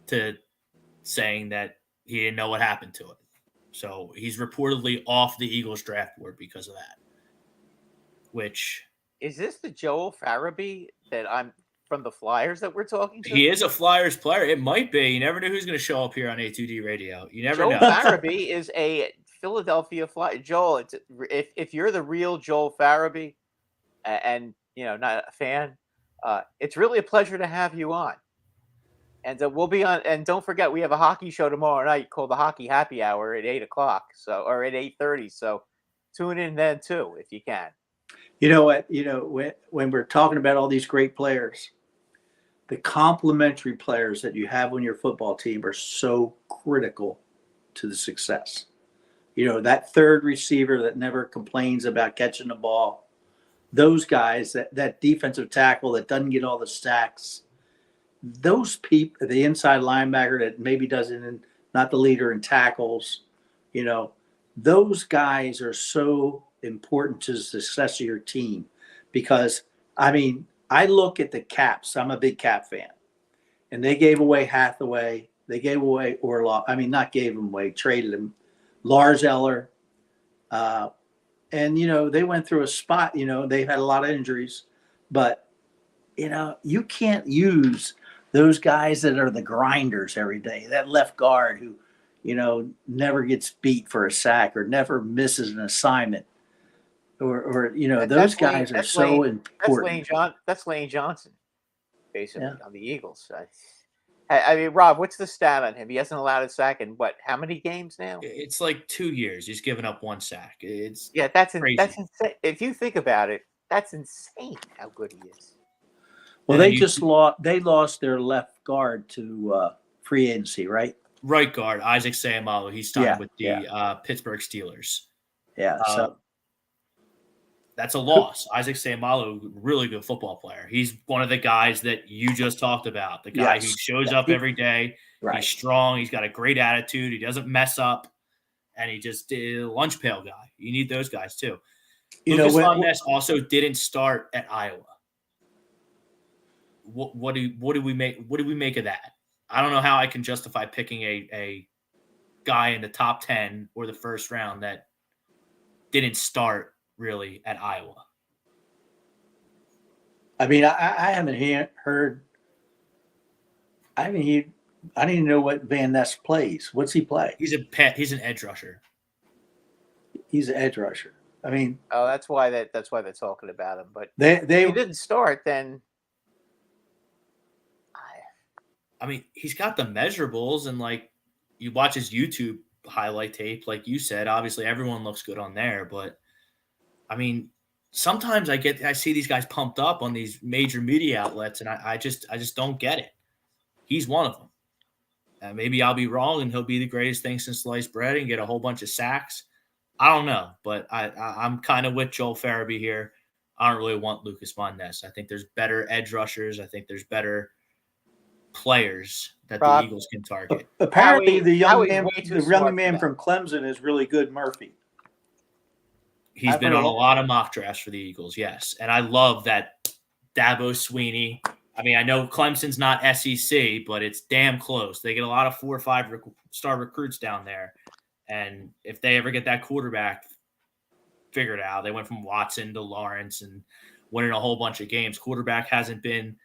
to saying that he didn't know what happened to it. So he's reportedly off the Eagles draft board because of that. Which is this the Joel Farabee that I'm from the Flyers that we're talking to? He is a Flyers player. It might be. You never know who's going to show up here on A2D Radio. You never know. Joel Farabee is a Philadelphia Flyer. Joel, if you're the real Joel Farabee, and not a fan, it's really a pleasure to have you on. And we'll be on. And don't forget, we have a hockey show tomorrow night called the Hockey Happy Hour at 8:00. Or at 8:30. So tune in then too if you can. You know what? When we're talking about all these great players, the complementary players that you have on your football team are so critical to the success. That third receiver that never complains about catching the ball, those guys, that defensive tackle that doesn't get all the sacks, those people, the inside linebacker that maybe doesn't, not the leader in tackles, those guys are so important to the success of your team. Because, I look at the Caps. I'm a big Cap fan. And they gave away Hathaway. They gave away Orlov. Not gave him away, traded him. Lars Eller. And, they went through a spot, they had a lot of injuries. But, you can't use those guys that are the grinders every day. That left guard who, never gets beat for a sack or never misses an assignment. Or those guys are so important. That's Lane Johnson, basically, on the Eagles. Rob, what's the stat on him? He hasn't allowed a sack in how many games now? It's like 2 years. He's given up one sack. That's insane. If you think about it, that's insane how good he is. Well, they lost their left guard to free agency, right? Right guard, Isaac Seumalo. He's signed with the Pittsburgh Steelers. Yeah, so that's a loss. Isaac Seumalo, really good football player. He's one of the guys that you just talked about. The guy who shows up every day. Right. He's strong. He's got a great attitude. He doesn't mess up. And he just did a lunch pail guy. You need those guys too. Lucas Von Ness also didn't start at Iowa. What do we make of that? I don't know how I can justify picking a guy in the top 10 or the first round that didn't start really at Iowa. I haven't heard. I didn't even know what Van Ness plays. What's he play? He's an edge rusher. He's an edge rusher. That's why they're talking about him. But they if he didn't start, then he's got the measurables, and you watch his YouTube highlight tape, like you said, obviously everyone looks good on there, but sometimes I see these guys pumped up on these major media outlets, and I just don't get it. He's one of them. Maybe I'll be wrong, and he'll be the greatest thing since sliced bread and get a whole bunch of sacks. I don't know, but I'm kind of with Joel Farabee here. I don't really want Lucas Von Ness. I think there's better edge rushers. I think there's better players that the Eagles can target. Apparently, the young Howie man from Clemson is really good, Murphy. He's been on a lot of mock drafts for the Eagles, yes. And I love that Dabo Swinney. I mean, I know Clemson's not SEC, but it's damn close. They get a lot of 4 or 5-star recruits down there. And if they ever get that quarterback figured out, they went from Watson to Lawrence and winning a whole bunch of games. Quarterback hasn't been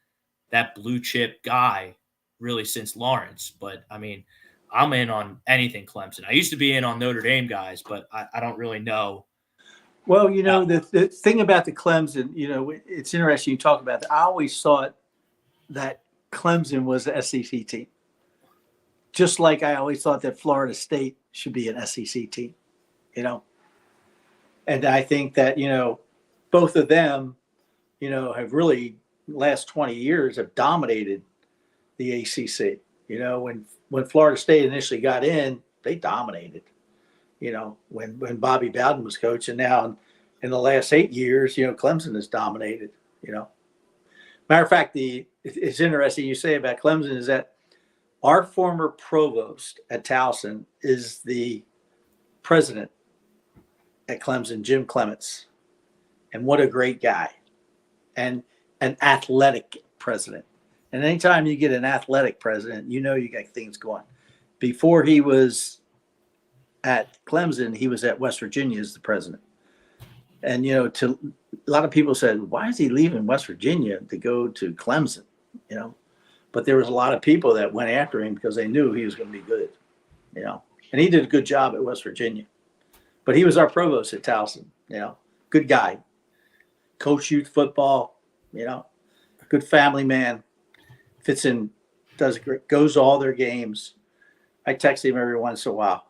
that blue chip guy really since Lawrence. But, I mean, I'm in on anything Clemson. I used to be in on Notre Dame guys, but I don't really know. Well, the thing about the Clemson, it's interesting you talk about that. I always thought that Clemson was the SEC team. Just like I always thought that Florida State should be an SEC team, And I think that, both of them, have really last 20 years have dominated the ACC. When Florida State initially got in, they dominated. When Bobby Bowden was coach, and now in the last 8 years, Clemson has dominated. Matter of fact, it's interesting you say about Clemson is that our former provost at Towson is the president at Clemson, Jim Clements, and what a great guy, and an athletic president. And anytime you get an athletic president, you got things going. Before he was at Clemson, he was at West Virginia as the president. And, to a lot of people said, why is he leaving West Virginia to go to Clemson? But there was a lot of people that went after him because they knew he was going to be good, and he did a good job at West Virginia. But he was our provost at Towson, good guy, coach youth football, good family man, fits in, does great, goes to all their games. I text him every once in a while.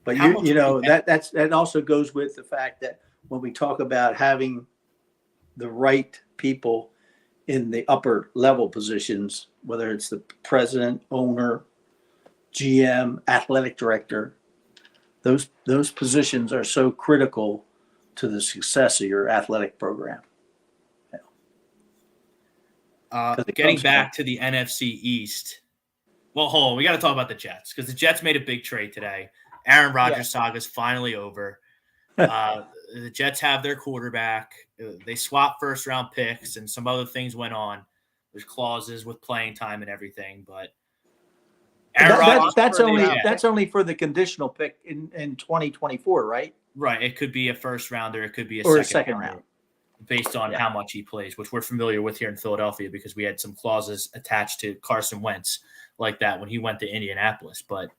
But that also goes with the fact that when we talk about having the right people in the upper level positions, whether it's the president, owner, GM, athletic director, those positions are so critical to the success of your athletic program. Getting back to the NFC East. Well, hold on. We got to talk about the Jets because the Jets made a big trade today. Aaron Rodgers saga is finally over. The Jets have their quarterback. They swapped first-round picks and some other things went on. There's clauses with playing time and everything, but that's only for the conditional pick in 2024, right? Right. It could be a first rounder. It could be a second round. Based on how much he plays, which we're familiar with here in Philadelphia because we had some clauses attached to Carson Wentz like that when he went to Indianapolis. But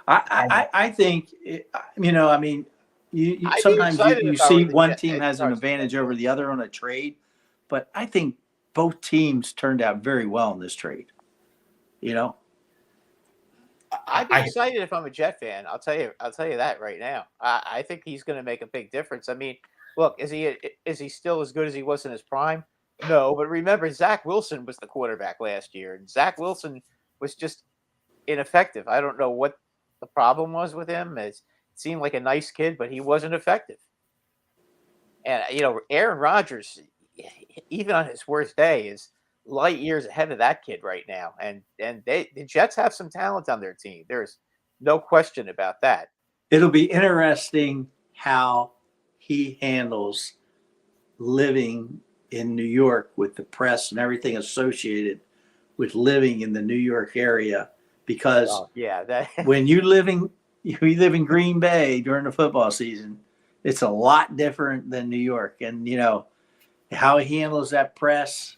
I think, sometimes you see one team has an advantage over the other on a trade, but I think both teams turned out very well in this trade. I'd be excited if I'm a Jet fan. I'll tell you that right now. I think he's going to make a big difference. I mean, look, is he still as good as he was in his prime? No, but remember, Zach Wilson was the quarterback last year, and Zach Wilson was just ineffective. I don't know what the problem was with him. It seemed like a nice kid, but he wasn't effective. And Aaron Rodgers, even on his worst day, is light years ahead of that kid right now. And the Jets have some talent on their team. There's no question about that. It'll be interesting how he handles living in New York with the press and everything associated with living in the New York area, because when you live in Green Bay during the football season, it's a lot different than New York. And how he handles that press,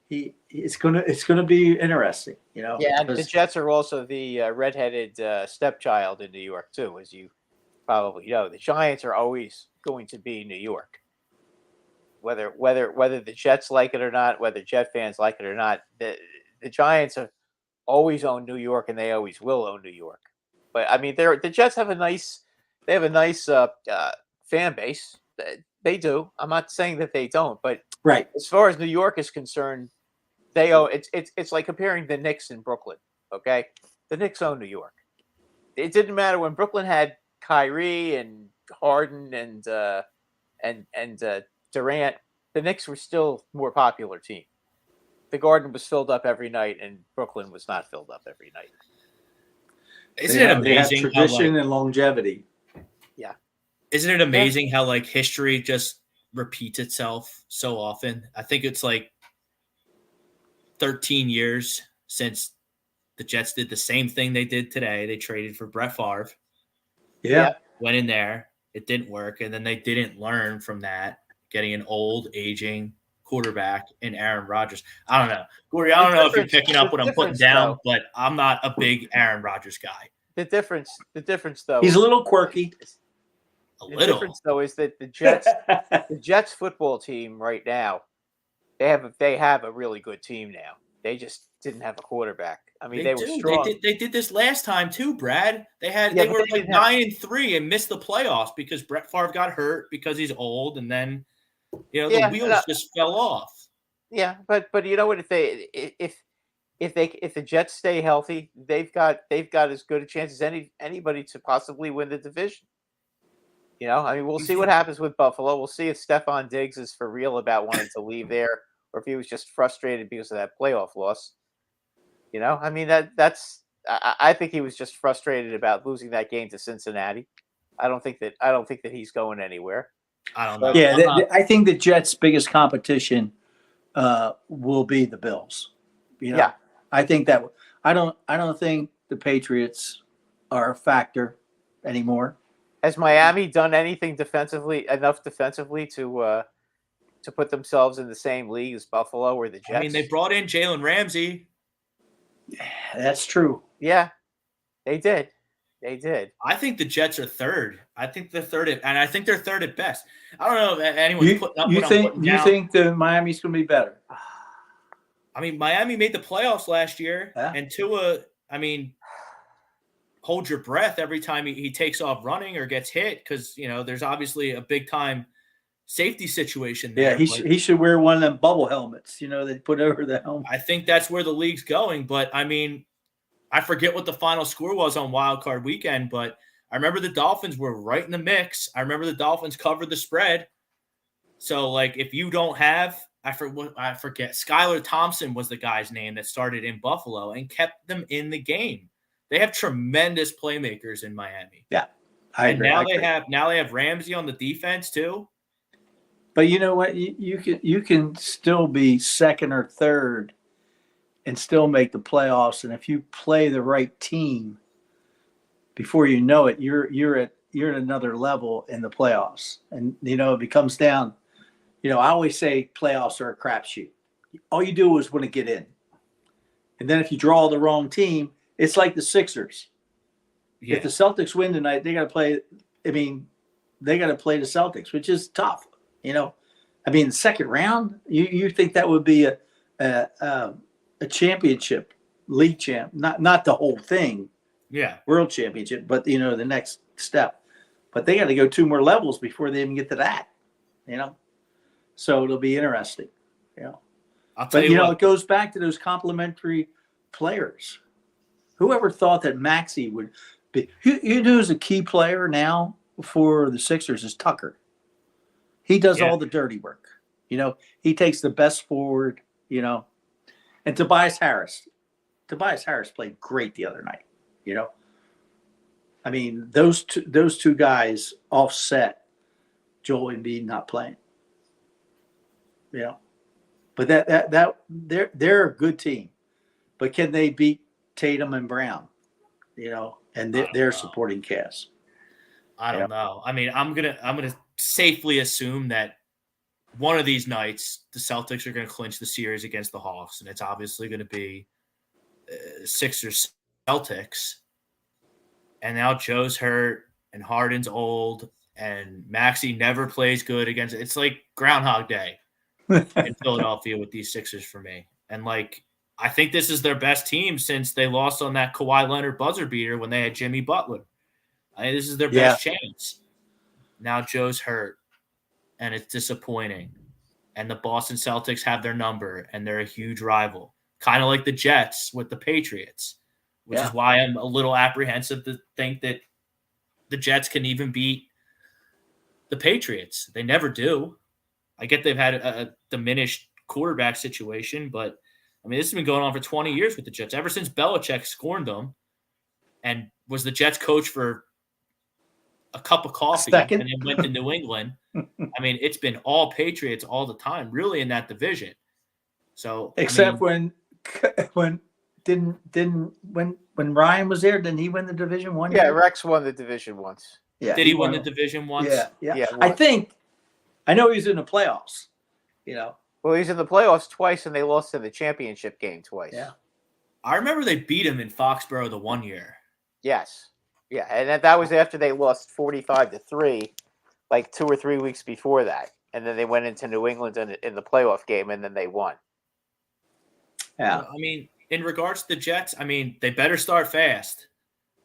it's gonna be interesting. And the Jets are also the redheaded stepchild in New York too, as you probably know. The Giants are always going to be New York, whether the Jets like it or not, whether Jet fans like it or not. The Giants have always owned New York, and they always will own New York. But I mean, the Jets have a nice fan base. They do. I'm not saying that they don't, but right. As far as New York is concerned, they own. It's like comparing the Knicks in Brooklyn. Okay, the Knicks own New York. It didn't matter when Brooklyn had Kyrie and Harden and Durant, the Knicks were still a more popular team. The Garden was filled up every night, and Brooklyn was not filled up every night. Isn't it They have amazing tradition and longevity. Yeah. Isn't it amazing how like history just repeats itself so often? I think it's like 13 years since the Jets did the same thing they did today. They traded for Brett Favre. Yeah. Went in there. It didn't work. And then they didn't learn from that, getting an old, aging quarterback in Aaron Rodgers. I don't know. Gordy, I don't know if you're picking up what I'm putting down, but I'm not a big Aaron Rodgers guy. The difference though. He's a little quirky. The difference though is that the Jets football team right now, they have a really good team now. They just didn't have a quarterback. I mean, they were strong. They did this last time too, Brad. They were like 9-3 and missed the playoffs because Brett Favre got hurt because he's old, and then the wheels just fell off. Yeah, but you know what? If the Jets stay healthy, they've got as good a chance as anybody to possibly win the division. I mean, we'll see what happens with Buffalo. We'll see if Stephon Diggs is for real about wanting to leave there, or if he was just frustrated because of that playoff loss. I mean I think he was just frustrated about losing that game to Cincinnati. I don't think that he's going anywhere. I don't know. Yeah, I think the Jets' biggest competition will be the Bills. Yeah, I think that I don't think the Patriots are a factor anymore. Has Miami done anything enough defensively to put themselves in the same league as Buffalo or the Jets? I mean, they brought in Jalen Ramsey. That's true. Yeah, they did. I think the Jets are third. I think they're third, and I think they're third at best. I don't know if anyone's putting up. You think the Miami's going to be better? I mean, Miami made the playoffs last year, and Tua. I mean, hold your breath every time he takes off running or gets hit because there's obviously a big time safety situation there. Yeah, he should wear one of them bubble helmets. They put over the helmet. I think that's where the league's going, but I mean. I forget what the final score was on Wild Card Weekend, but I remember the Dolphins were right in the mix. I remember the Dolphins covered the spread. So, like, if you don't have, I forget, Skylar Thompson was the guy's name that started in Buffalo and kept them in the game. They have tremendous playmakers in Miami. Yeah, I agree. Now they have Ramsey on the defense too. But you know what? You can still be second or third and still make the playoffs. And if you play the right team, before you know it, you're at another level in the playoffs. And it becomes down. I always say playoffs are a crapshoot. All you do is want to get in. And then if you draw the wrong team, it's like the Sixers. Yeah. If the Celtics win tonight, they got to play. They got to play the Celtics, which is tough. The second round, you think that would be a championship, league champ, not the whole thing, world championship, but the next step. But they got to go 2 more levels before they even get to that, So it'll be interesting, It goes back to those complementary players. Whoever thought that Maxey would be? Who's a key player now for the Sixers is Tucker. He does all the dirty work. He takes the best forward. And Tobias Harris played great the other night. Those two guys offset Joel Embiid not playing. But that they're a good team. But can they beat Tatum and Brown? And their supporting cast. I don't know. I mean, I'm gonna safely assume that one of these nights, the Celtics are going to clinch the series against the Hawks, and it's obviously going to be Sixers Celtics. And now Joe's hurt, and Harden's old, and Maxey never plays good against. It's like Groundhog Day in Philadelphia with these Sixers for me. And I think this is their best team since they lost on that Kawhi Leonard buzzer beater when they had Jimmy Butler. I think this is their best chance. Now Joe's hurt. And it's disappointing. And the Boston Celtics have their number, and they're a huge rival. Kind of like the Jets with the Patriots, which is why I'm a little apprehensive to think that the Jets can even beat the Patriots. They never do. I get they've had a diminished quarterback situation, but I mean, this has been going on for 20 years with the Jets, ever since Belichick scorned them and was the Jets coach for a cup of coffee and then went to New England. I mean, it's been all Patriots all the time, really, in that division. So except when Ryan was there, didn't he win the division one year? Yeah, Rex won the division once. Yeah, did he win the division once? Yeah. I know he's in the playoffs. Well, he's in the playoffs twice, and they lost in the championship game twice. Yeah. I remember they beat him in Foxborough the one year. Yes. Yeah, and that was after they lost 45-3, like 2 or 3 weeks before that. And then they went into New England in the playoff game, and then they won. Yeah. I mean, in regards to the Jets, I mean, they better start fast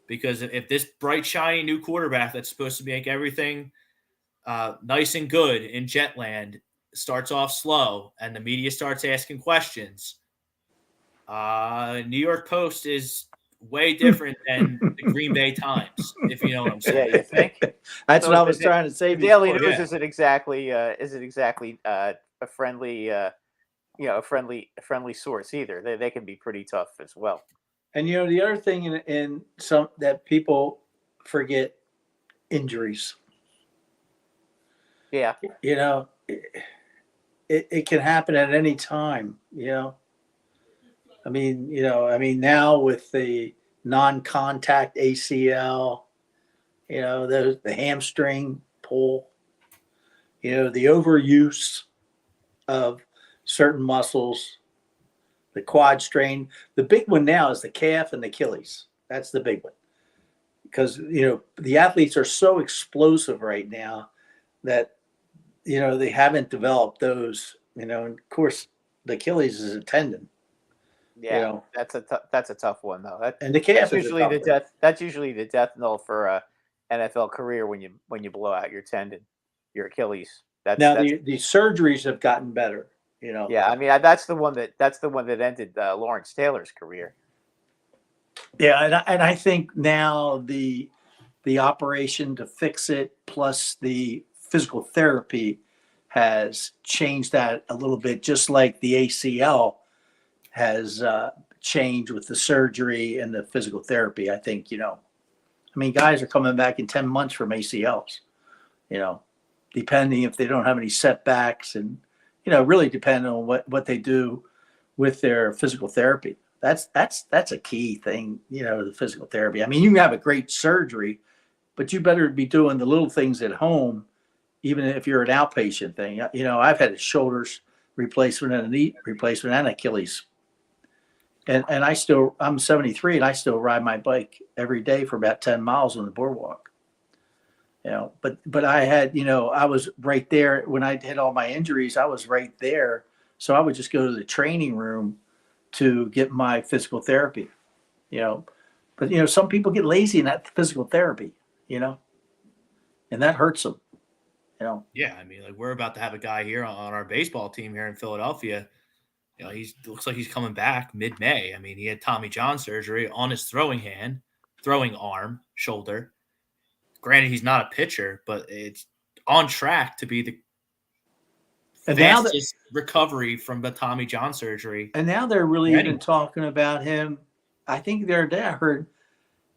because if this bright, shiny new quarterback that's supposed to make everything nice and good in Jetland starts off slow and the media starts asking questions, New York Post is way different than the Green Bay Times, if you know what I'm saying. Yeah, you think? That's what I was trying to say. The Daily News isn't exactly a friendly a friendly source either. They can be pretty tough as well. And the other thing in some that people forget, injuries. Yeah. It can happen at any time. I mean, now with the non-contact ACL, the hamstring pull, the overuse of certain muscles, the quad strain. The big one now is the calf and the Achilles. That's the big one. Because, the athletes are so explosive right now that, they haven't developed those, and of course the Achilles is a tendon. Yeah, that's a tough one though. And the calf that's usually the death. That's usually the death knell for a NFL career when you blow out your tendon, your Achilles. The surgeries have gotten better. Yeah, I mean that's the one that ended Lawrence Taylor's career. Yeah, and I think now the operation to fix it plus the physical therapy has changed that a little bit, just like the ACL has changed with the surgery and the physical therapy. I think, guys are coming back in 10 months from ACLs, depending if they don't have any setbacks and, really depending on what they do with their physical therapy. That's a key thing, the physical therapy. I mean, you can have a great surgery, but you better be doing the little things at home, even if you're an outpatient thing. I've had a shoulders replacement and a knee replacement and Achilles. And I'm 73 and I still ride my bike every day for about 10 miles on the boardwalk. But I had, I was right there when I had all my injuries, I was right there. So I would just go to the training room to get my physical therapy, but some people get lazy in that physical therapy, and that hurts them, Yeah. I mean, we're about to have a guy here on our baseball team here in Philadelphia. He looks like he's coming back mid-May. I mean, he had Tommy John surgery on his throwing arm, shoulder. Granted, he's not a pitcher, but it's on track to be the fastest recovery from the Tommy John surgery. And now they're really even talking about him. I think the other day I heard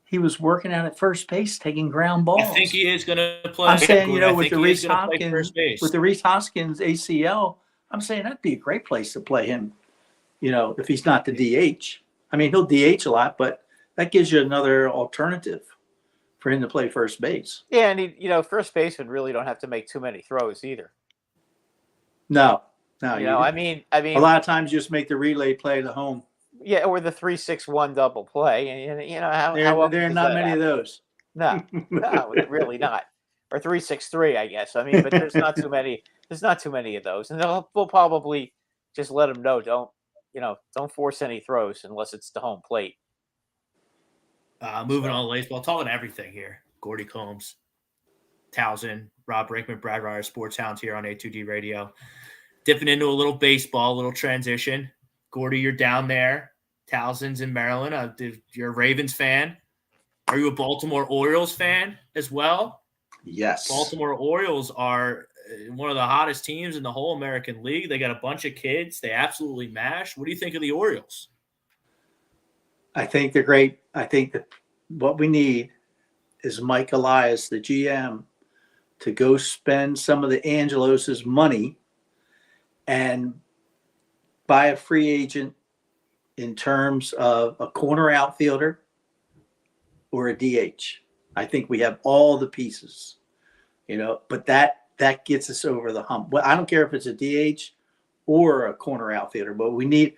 he was working out at first base, taking ground balls. I think he is going to play. I'm saying, with the Reese Hoskins ACL, I'm saying that'd be a great place to play him, if he's not the DH. I mean, he'll DH a lot, but that gives you another alternative for him to play first base. Yeah, and first basemen really don't have to make too many throws either. No. I mean, a lot of times you just make the relay play to home. Yeah, or the 3-6-1 double play, and how there are not many of those. No, really not. Or 3-6-3, I guess. I mean, but there's not too many. There's not too many of those, and they'll probably just let them know don't force any throws unless it's the home plate. Moving on to baseball, talking everything here. Gordy Combs, Towson, Rob Brinkman, Brad Ryer, Sports Hounds here on A2D Radio. Dipping into a little baseball, a little transition. Gordy, you're down there. Towson's in Maryland. You're a Ravens fan. Are you a Baltimore Orioles fan as well? Yes. Baltimore Orioles are one of the hottest teams in the whole American League. They got a bunch of kids. They absolutely mash. What do you think of the Orioles? I think they're great. I think that what we need is Mike Elias, the GM, to go spend some of the Angelos' money and buy a free agent in terms of a corner outfielder or a DH. I think we have all the pieces, but that gets us over the hump. Well, I don't care if it's a DH or a corner outfielder, but we need,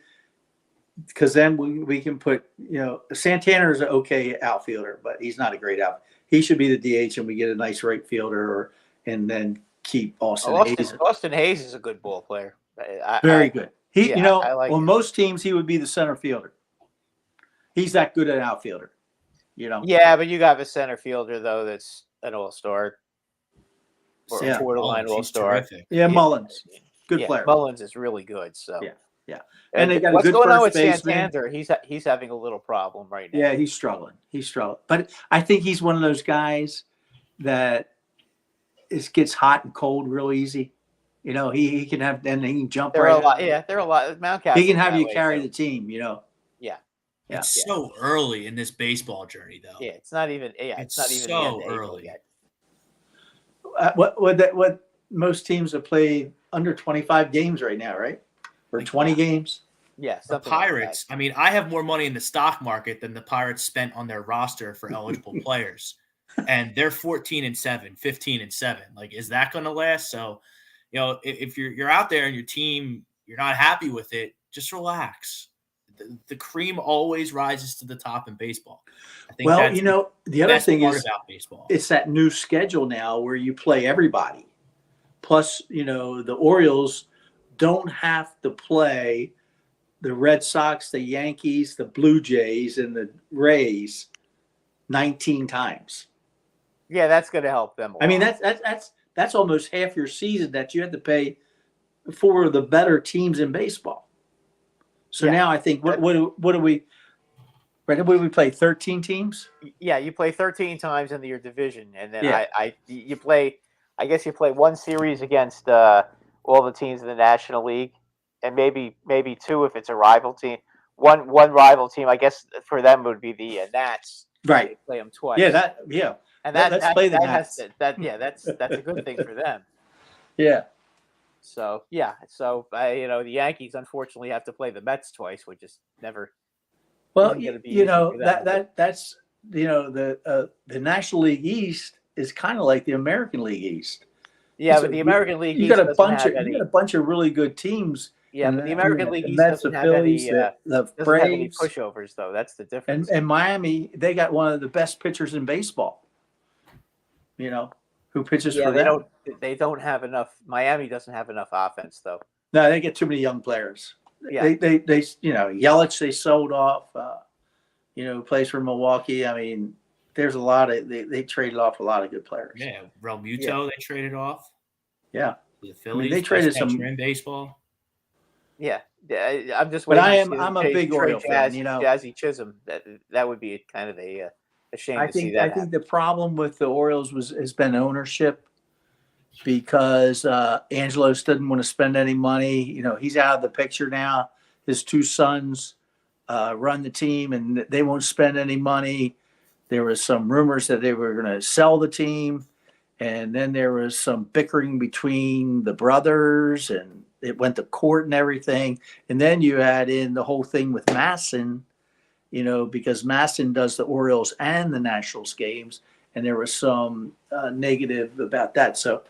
because then we can put, Santana is an okay outfielder, but he's not a great outfielder. He should be the DH, and we get a nice right fielder, and then keep Austin Hayes. Austin Hayes is a good ball player. Very good. I like on it. most teams, he would be the center fielder. He's that good at outfielder, Yeah, but you got a center fielder, though, that's an all-star. Or Yeah. a borderline all-star. Yeah, Mullins. Good player. Mullins is really good. So Yeah. And they got a what's good going on first with baseman. Santander? He's having a little problem right now. Yeah, he's struggling. But I think he's one of those guys that gets hot and cold real easy. He can have, and he can jump There right are a lot. up. Yeah, there are a lot. Mount Castle. He can have you carry the team, Yeah. It's so early in this baseball journey, though. Yeah, it's not even. Yeah, it's not even so the end of April early. yet. What most teams have played under 25 games right now, right? Or 20 games? Yeah, The something like Pirates, I mean, I have more money in the stock market than the Pirates spent on their roster for eligible players. And they're 14-7, 15-7. Like, is that going to last? So, if you're out there and your team, you're not happy with it, just relax. The cream always rises to the top in baseball. I think that's the other best thing part is about baseball. it's that new schedule now where you play everybody. Plus, the Orioles don't have to play the Red Sox, the Yankees, the Blue Jays, and the Rays 19 times. Yeah, that's going to help them. I mean, that's almost half your season that you have to pay for the better teams in baseball. So now I think what do we? Right, what do we play? 13 teams. Yeah, you play 13 times in your division, and then Yeah. you play. I guess you play one series against all the teams in the National League, and maybe two if it's a rival team. One rival team, I guess, for them would be the Nats. Right. They play them twice. And let's play the Nats. That's a good thing for them. Yeah. So the Yankees unfortunately have to play the Mets twice, which is never. Well, isn't gonna be easy for them. that's the National League East is kind of like the American League East. Yeah, So but the American League you East got a doesn't bunch have of any. you got a bunch of really good teams. Yeah, but the American League the East Mets, doesn't the have Phillies, any. the Doesn't have any Braves, pushovers though. That's the difference. and Miami. They got one of the best pitchers in baseball. Who pitches for them? They don't have enough. Miami doesn't have enough offense though. No, they get too many young players. Yeah. They Yelich they sold off. Plays for Milwaukee. I mean, there's a lot of they traded off a lot of good players. Yeah, Real Muto they traded off. Yeah. The Phillies, they traded best some catcher in baseball. Yeah, I'm just. But waiting to see I'm them a big trade Oriole fan. Jazzy Chisholm. That would be kind of a shame I to see think that. I think the problem with the Orioles has been ownership, because Angelos doesn't want to spend any money. He's out of the picture now. His two sons run the team, and they won't spend any money. There was some rumors that they were going to sell the team, and then there was some bickering between the brothers, and it went to court and everything. And then you add in the whole thing with Masson, because Masson does the Orioles and the Nationals games, and there was some negative about that. So,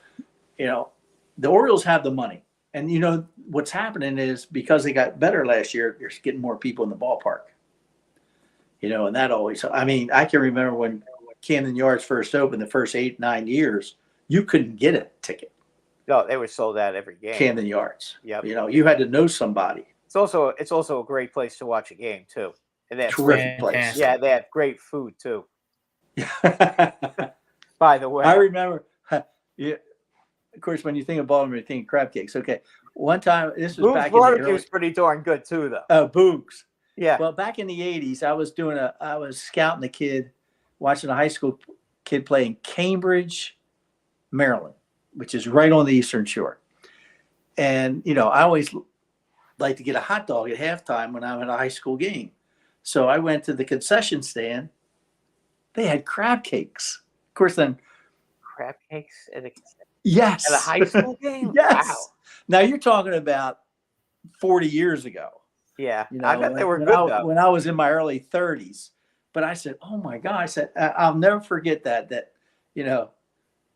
the Orioles have the money. And, what's happening is because they got better last year, they're getting more people in the ballpark. And that always – I mean, I can remember when Camden Yards first opened, the first 8-9 years, you couldn't get a ticket. No, they were sold out every game. Camden Yards. Yep. You had to know somebody. It's also a great place to watch a game too. And they have Terrific place. Yeah, they have great food too. By the way, I remember of course, when you think of Baltimore, you think of crab cakes. Okay. One time, this was Boog's back in the barbecue early is pretty darn good too, though. – Boog's. Yeah. Well, back in the 80s, I was scouting a kid watching a high school kid play in Cambridge, Maryland, which is right on the Eastern Shore. And, I always like to get a hot dog at halftime when I'm at a high school game. So I went to the concession stand. They had crab cakes. Of course, then. Crab cakes at a Yes. high school game? Yes. Wow. Now you're talking about 40 years ago. Yeah. I bet they were good, though. When I was in my early 30s. But I said, oh, my God. I said, I'll never forget that,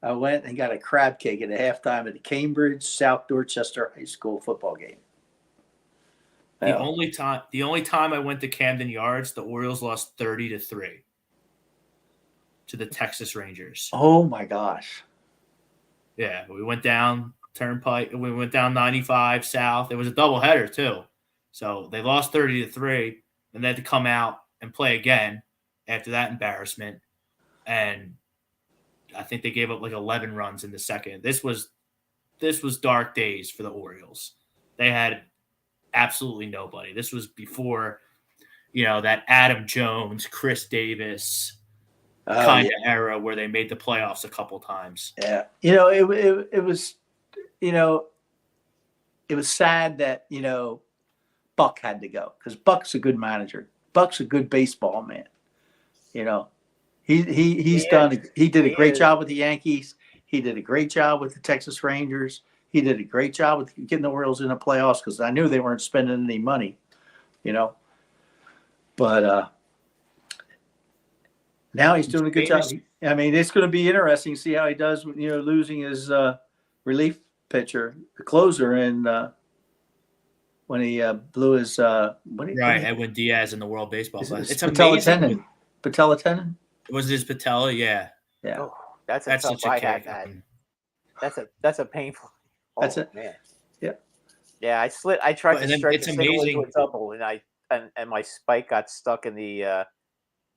I went and got a crab cake at a halftime at the Cambridge South Dorchester High School football game. The only time I went to Camden Yards, the Orioles lost 30-3 to the Texas Rangers. Oh my gosh. Yeah, we went down Turnpike. We went down 95 South. It was a doubleheader too. So they lost 30-3, and they had to come out and play again after that embarrassment. And I think they gave up like 11 runs in the second. This was dark days for the Orioles. They had absolutely nobody. This was before, that Adam Jones, Chris Davis kind of era where they made the playoffs a couple times. Yeah. It was, it was sad that, Buck had to go because Buck's a good manager. Buck's a good baseball man. He did a great job with the Yankees. He did a great job with the Texas Rangers. He did a great job with getting the Orioles in the playoffs because I knew they weren't spending any money, But now he's doing a good job. I mean, it's going to be interesting to see how he does, losing his relief pitcher, the closer, and when he blew his Edwin Diaz in the World Baseball Classic. It's patella amazing. tendon. Was his patella? Yeah. Yeah. Oh, that's That's tough such a kick. That's a painful. That's it. Man. Yeah. Yeah, I tried to strike it's a single amazing. into a double, and my spike got stuck in the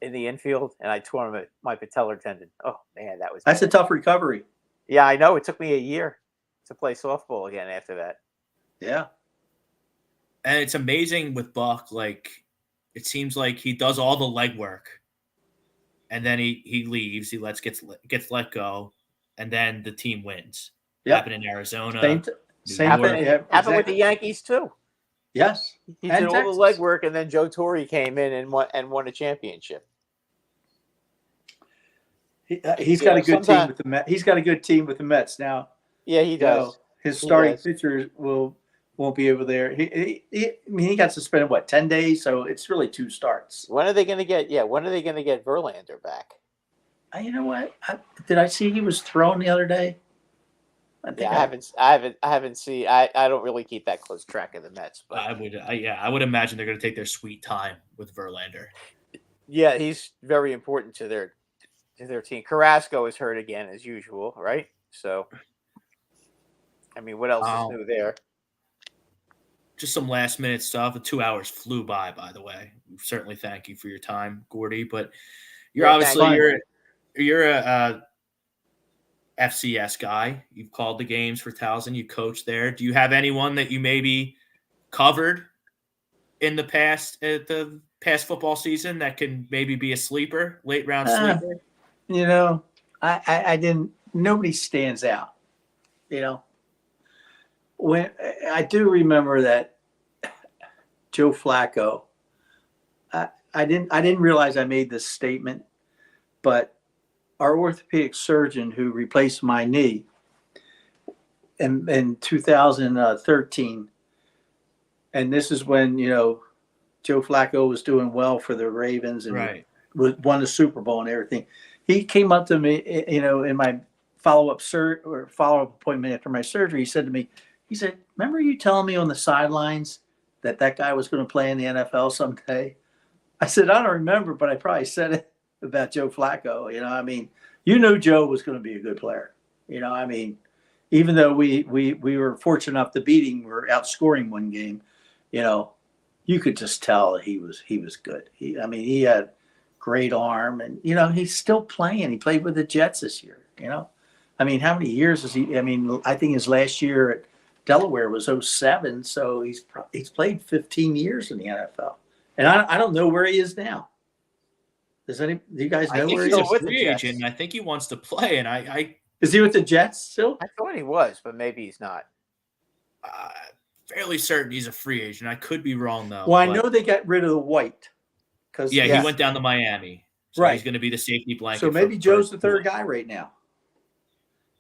infield, and I tore my patellar tendon. Oh man, That's a tough recovery. Yeah, I know. It took me a year to play softball again after that. Yeah. And it's amazing with Buck. Like, it seems like he does all the legwork, and then he leaves. He gets let go, and then the team wins. Yep. Happened in Arizona. Happened with the Yankees too. Yes. He did all the legwork, and then Joe Torre came in and won a championship. He's got a good team with the Mets. He's got a good team with the Mets now. Yeah, he does. His starting pitcher won't be over there. He got suspended 10 days, so it's really 2 starts. When are they going to get Verlander back? You know what? Did I see he was thrown the other day? I haven't seen. I don't really keep that close track of the Mets, but I would imagine they're going to take their sweet time with Verlander. Yeah, he's very important to their team. Carrasco is hurt again as usual, right? So, I mean, what else is new there? Just some last minute stuff. The 2 hours flew by the way. We certainly thank you for your time, Gordy. But you're a FCS guy. You've called the games for Towson. You coached there. Do you have anyone that you maybe covered in the past football season that can maybe be a sleeper, late round sleeper? I didn't. Nobody stands out. When I do remember that Joe Flacco. I didn't realize I made this statement, but our orthopedic surgeon who replaced my knee in 2013, and this is when Joe Flacco was doing well for the Ravens and won the Super Bowl and everything. He came up to me, in my follow-up appointment after my surgery. He said to me, "Remember you telling me on the sidelines that guy was going to play in the NFL someday?" I said, "I don't remember, but I probably said it about Joe Flacco." Joe was going to be a good player. Even though we were fortunate enough to beat him, we were outscoring one game. You could just tell that he was good. He had great arm, and he's still playing. He played with the Jets this year. How many years is he? I think his last year at Delaware was 2007, so he's played 15 years in the NFL, and I don't know where he is now. Do you guys I know think where he's he a is? with the free Jets. agent, and I think he wants to play. And I Is he with the Jets still? I thought he was, but maybe he's not. fairly certain he's a free agent. I could be wrong though. Well, I but know they got rid of the White because yeah, he Yeah. went down to Miami, so Right. he's going to be the safety blanket. So maybe for Joe's the Tua. third guy right now.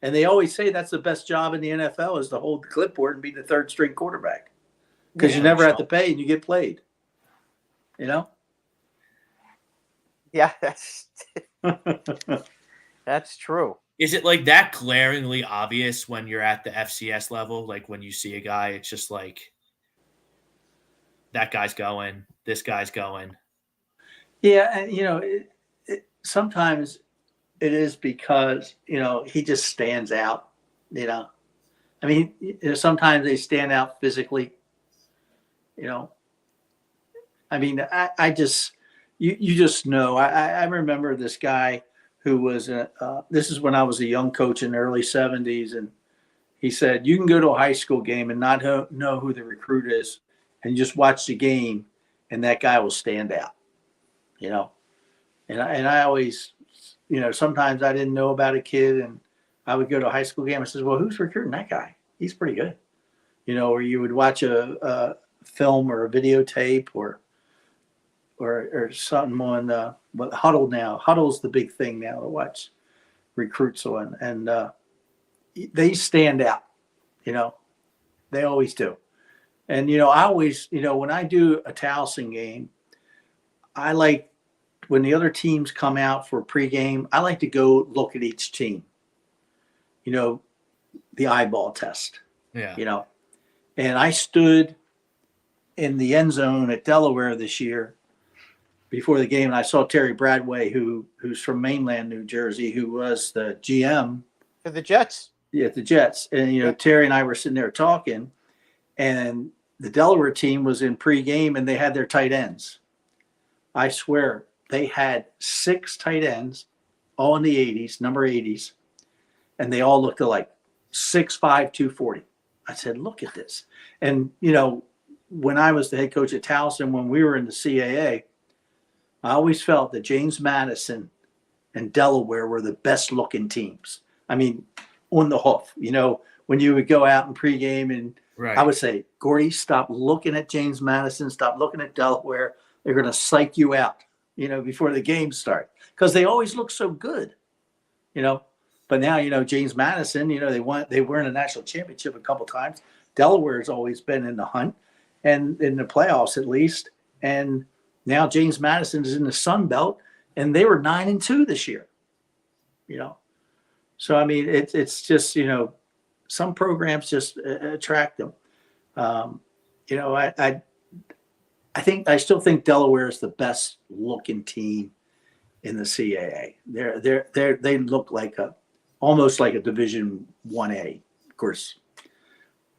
And they always say that's the best job in the NFL is to hold the clipboard and be the third string quarterback because you never have to pay and you get played. You know? Yeah, that's true. Is it like that glaringly obvious when you're at the FCS level? Like when you see a guy, it's just like that guy's going, this guy's going. Yeah, and sometimes it is because he just stands out. I mean, sometimes they stand out physically. I mean, I just you just know. I remember this guy who was this is when I was a young coach in the early '70s, and he said you can go to a high school game and not know who the recruit is, and just watch the game, and that guy will stand out. And I always, sometimes I didn't know about a kid, and I would go to a high school game. I says, well, who's recruiting that guy? He's pretty good. Or you would watch a film or a videotape or something on Huddle now. Huddle's the big thing now to watch recruits on, and they stand out. They always do. And I always, when I do a Towson game, I like when the other teams come out for pregame. I like to go look at each team. The eyeball test. Yeah. And I stood in the end zone at Delaware this year before the game, and I saw Terry Bradway, who's from mainland New Jersey, who was the GM For the Jets. at the Jets. And Terry and I were sitting there talking, and the Delaware team was in pregame, and they had their tight ends. I swear they had 6 tight ends, all in the 80s, number 80s, and they all looked alike, 6'5", 240. I said, look at this. And, when I was the head coach at Towson, when we were in the CAA, I always felt that James Madison and Delaware were the best looking teams. I mean, on the hoof, when you would go out in pregame, and Right. I would say, Gordy, stop looking at James Madison, stop looking at Delaware. They're going to psych you out, before the game starts, because they always look so good, But now, James Madison, they were in a national championship a couple times. Delaware's always been in the hunt, and in the playoffs at least. And now James Madison is in the Sun Belt, and they were 9-2 this year. So I mean, it's just some programs just attract them. I still think Delaware is the best looking team in the CAA. They look like almost like a Division 1A. Of course,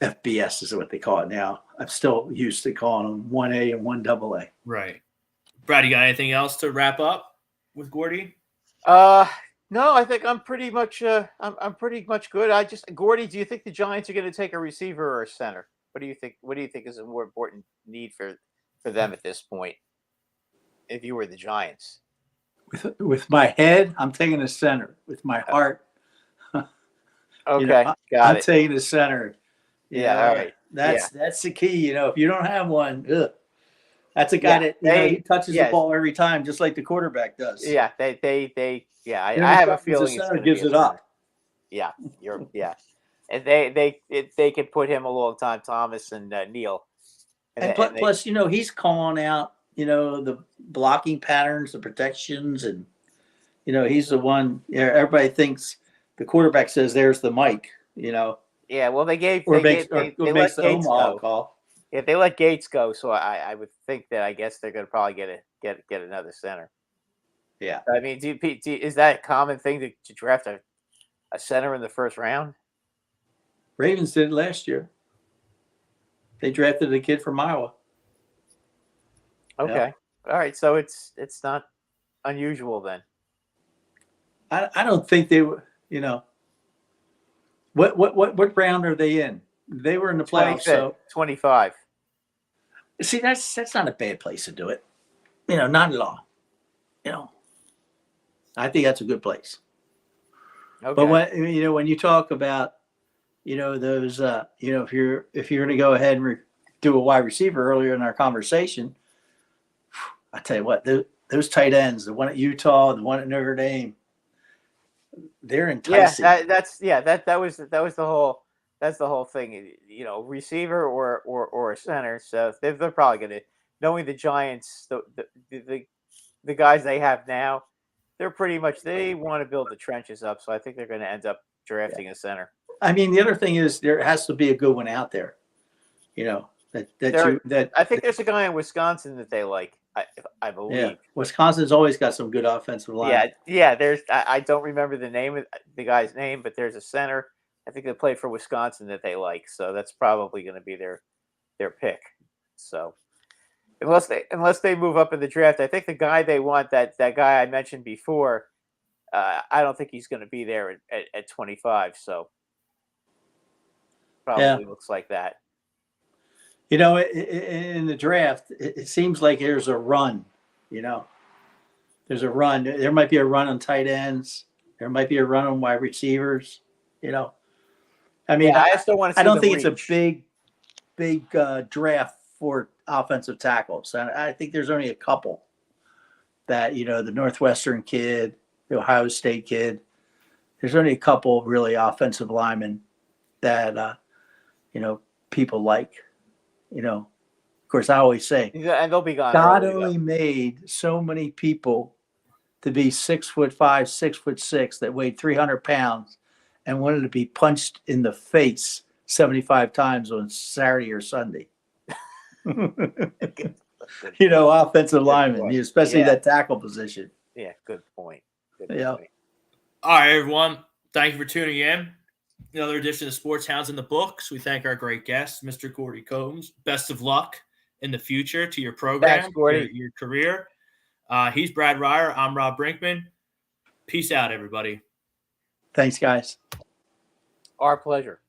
FBS is what they call it now. I'm still used to calling them 1A and 1AA. Right. Brad, you got anything else to wrap up with Gordy? No, I think I'm pretty much I'm pretty much good. Gordy, do you think the Giants are going to take a receiver or a center? What do you think? What do you think is a more important need for them at this point? If you were the Giants, with my head, I'm taking a center. With my heart, okay, I'm taking a center. Yeah, all right. That's the key. If you don't have one, that's a guy that he touches the ball every time, just like the quarterback does. Yeah, I have a feeling the center gives it up. Yeah, and they could put him alongside Thomas and Neal. Plus, he's calling out, the blocking patterns, the protections, and he's the one. Everybody thinks the quarterback says, "There's the mic," Yeah, well, makes the let Gates Omaha go. call. If they let Gates go, so I would think that I guess they're going to probably get another center. Yeah, I mean, is that a common thing to draft a center in the first round? Ravens did it last year. They drafted a kid from Iowa. Okay, all right, so it's not unusual then. I don't think they were. What round are they in? They were in the playoffs. So 25. See, that's not a bad place to do it. Not at all. I think that's a good place. Okay. But when you talk about, those, if you're going to go ahead and do a wide receiver earlier in our conversation, I tell you what, those tight ends, the one at Utah, the one at Notre Dame, they're enticing. That was the whole thing. Receiver or a center. So they're probably going to, knowing the Giants, the guys they have now, they're pretty much, they want to build the trenches up. So I think they're going to end up drafting a center. I mean, the other thing is there has to be a good one out there. I think there's a guy in Wisconsin that they like. I believe. Yeah, Wisconsin's always got some good offensive line. Yeah. There's I don't remember the name of the guy's name, but there's a center. I think they play for Wisconsin that they like. So that's probably going to be their pick. So unless they move up in the draft, I think the guy they want, that guy I mentioned before, I don't think he's going to be there at 25. So probably looks like that. In the draft, it seems like there's a run. There's a run. There might be a run on tight ends. There might be a run on wide receivers. I mean, I still want to see I don't think reach. it's a big draft for offensive tackles. I think there's only a couple that, the Northwestern kid, the Ohio State kid. There's only a couple really offensive linemen that, people like. Of course, I always say, and they'll be gone. God only made so many people to be 6'5", 6'6" that weighed 300 pounds and wanted to be punched in the face 75 times on Saturday or Sunday. Offensive linemen, especially that tackle position. Yeah, good point. All right, everyone. Thank you for tuning in. Another edition of Sports Hounds in the books. We thank our great guest, Mr. Gordy Combs. Best of luck in the future to your program, Thanks, Gordy. your career. He's Brad Ryer. I'm Rob Brinkman. Peace out, everybody. Thanks, guys. Our pleasure.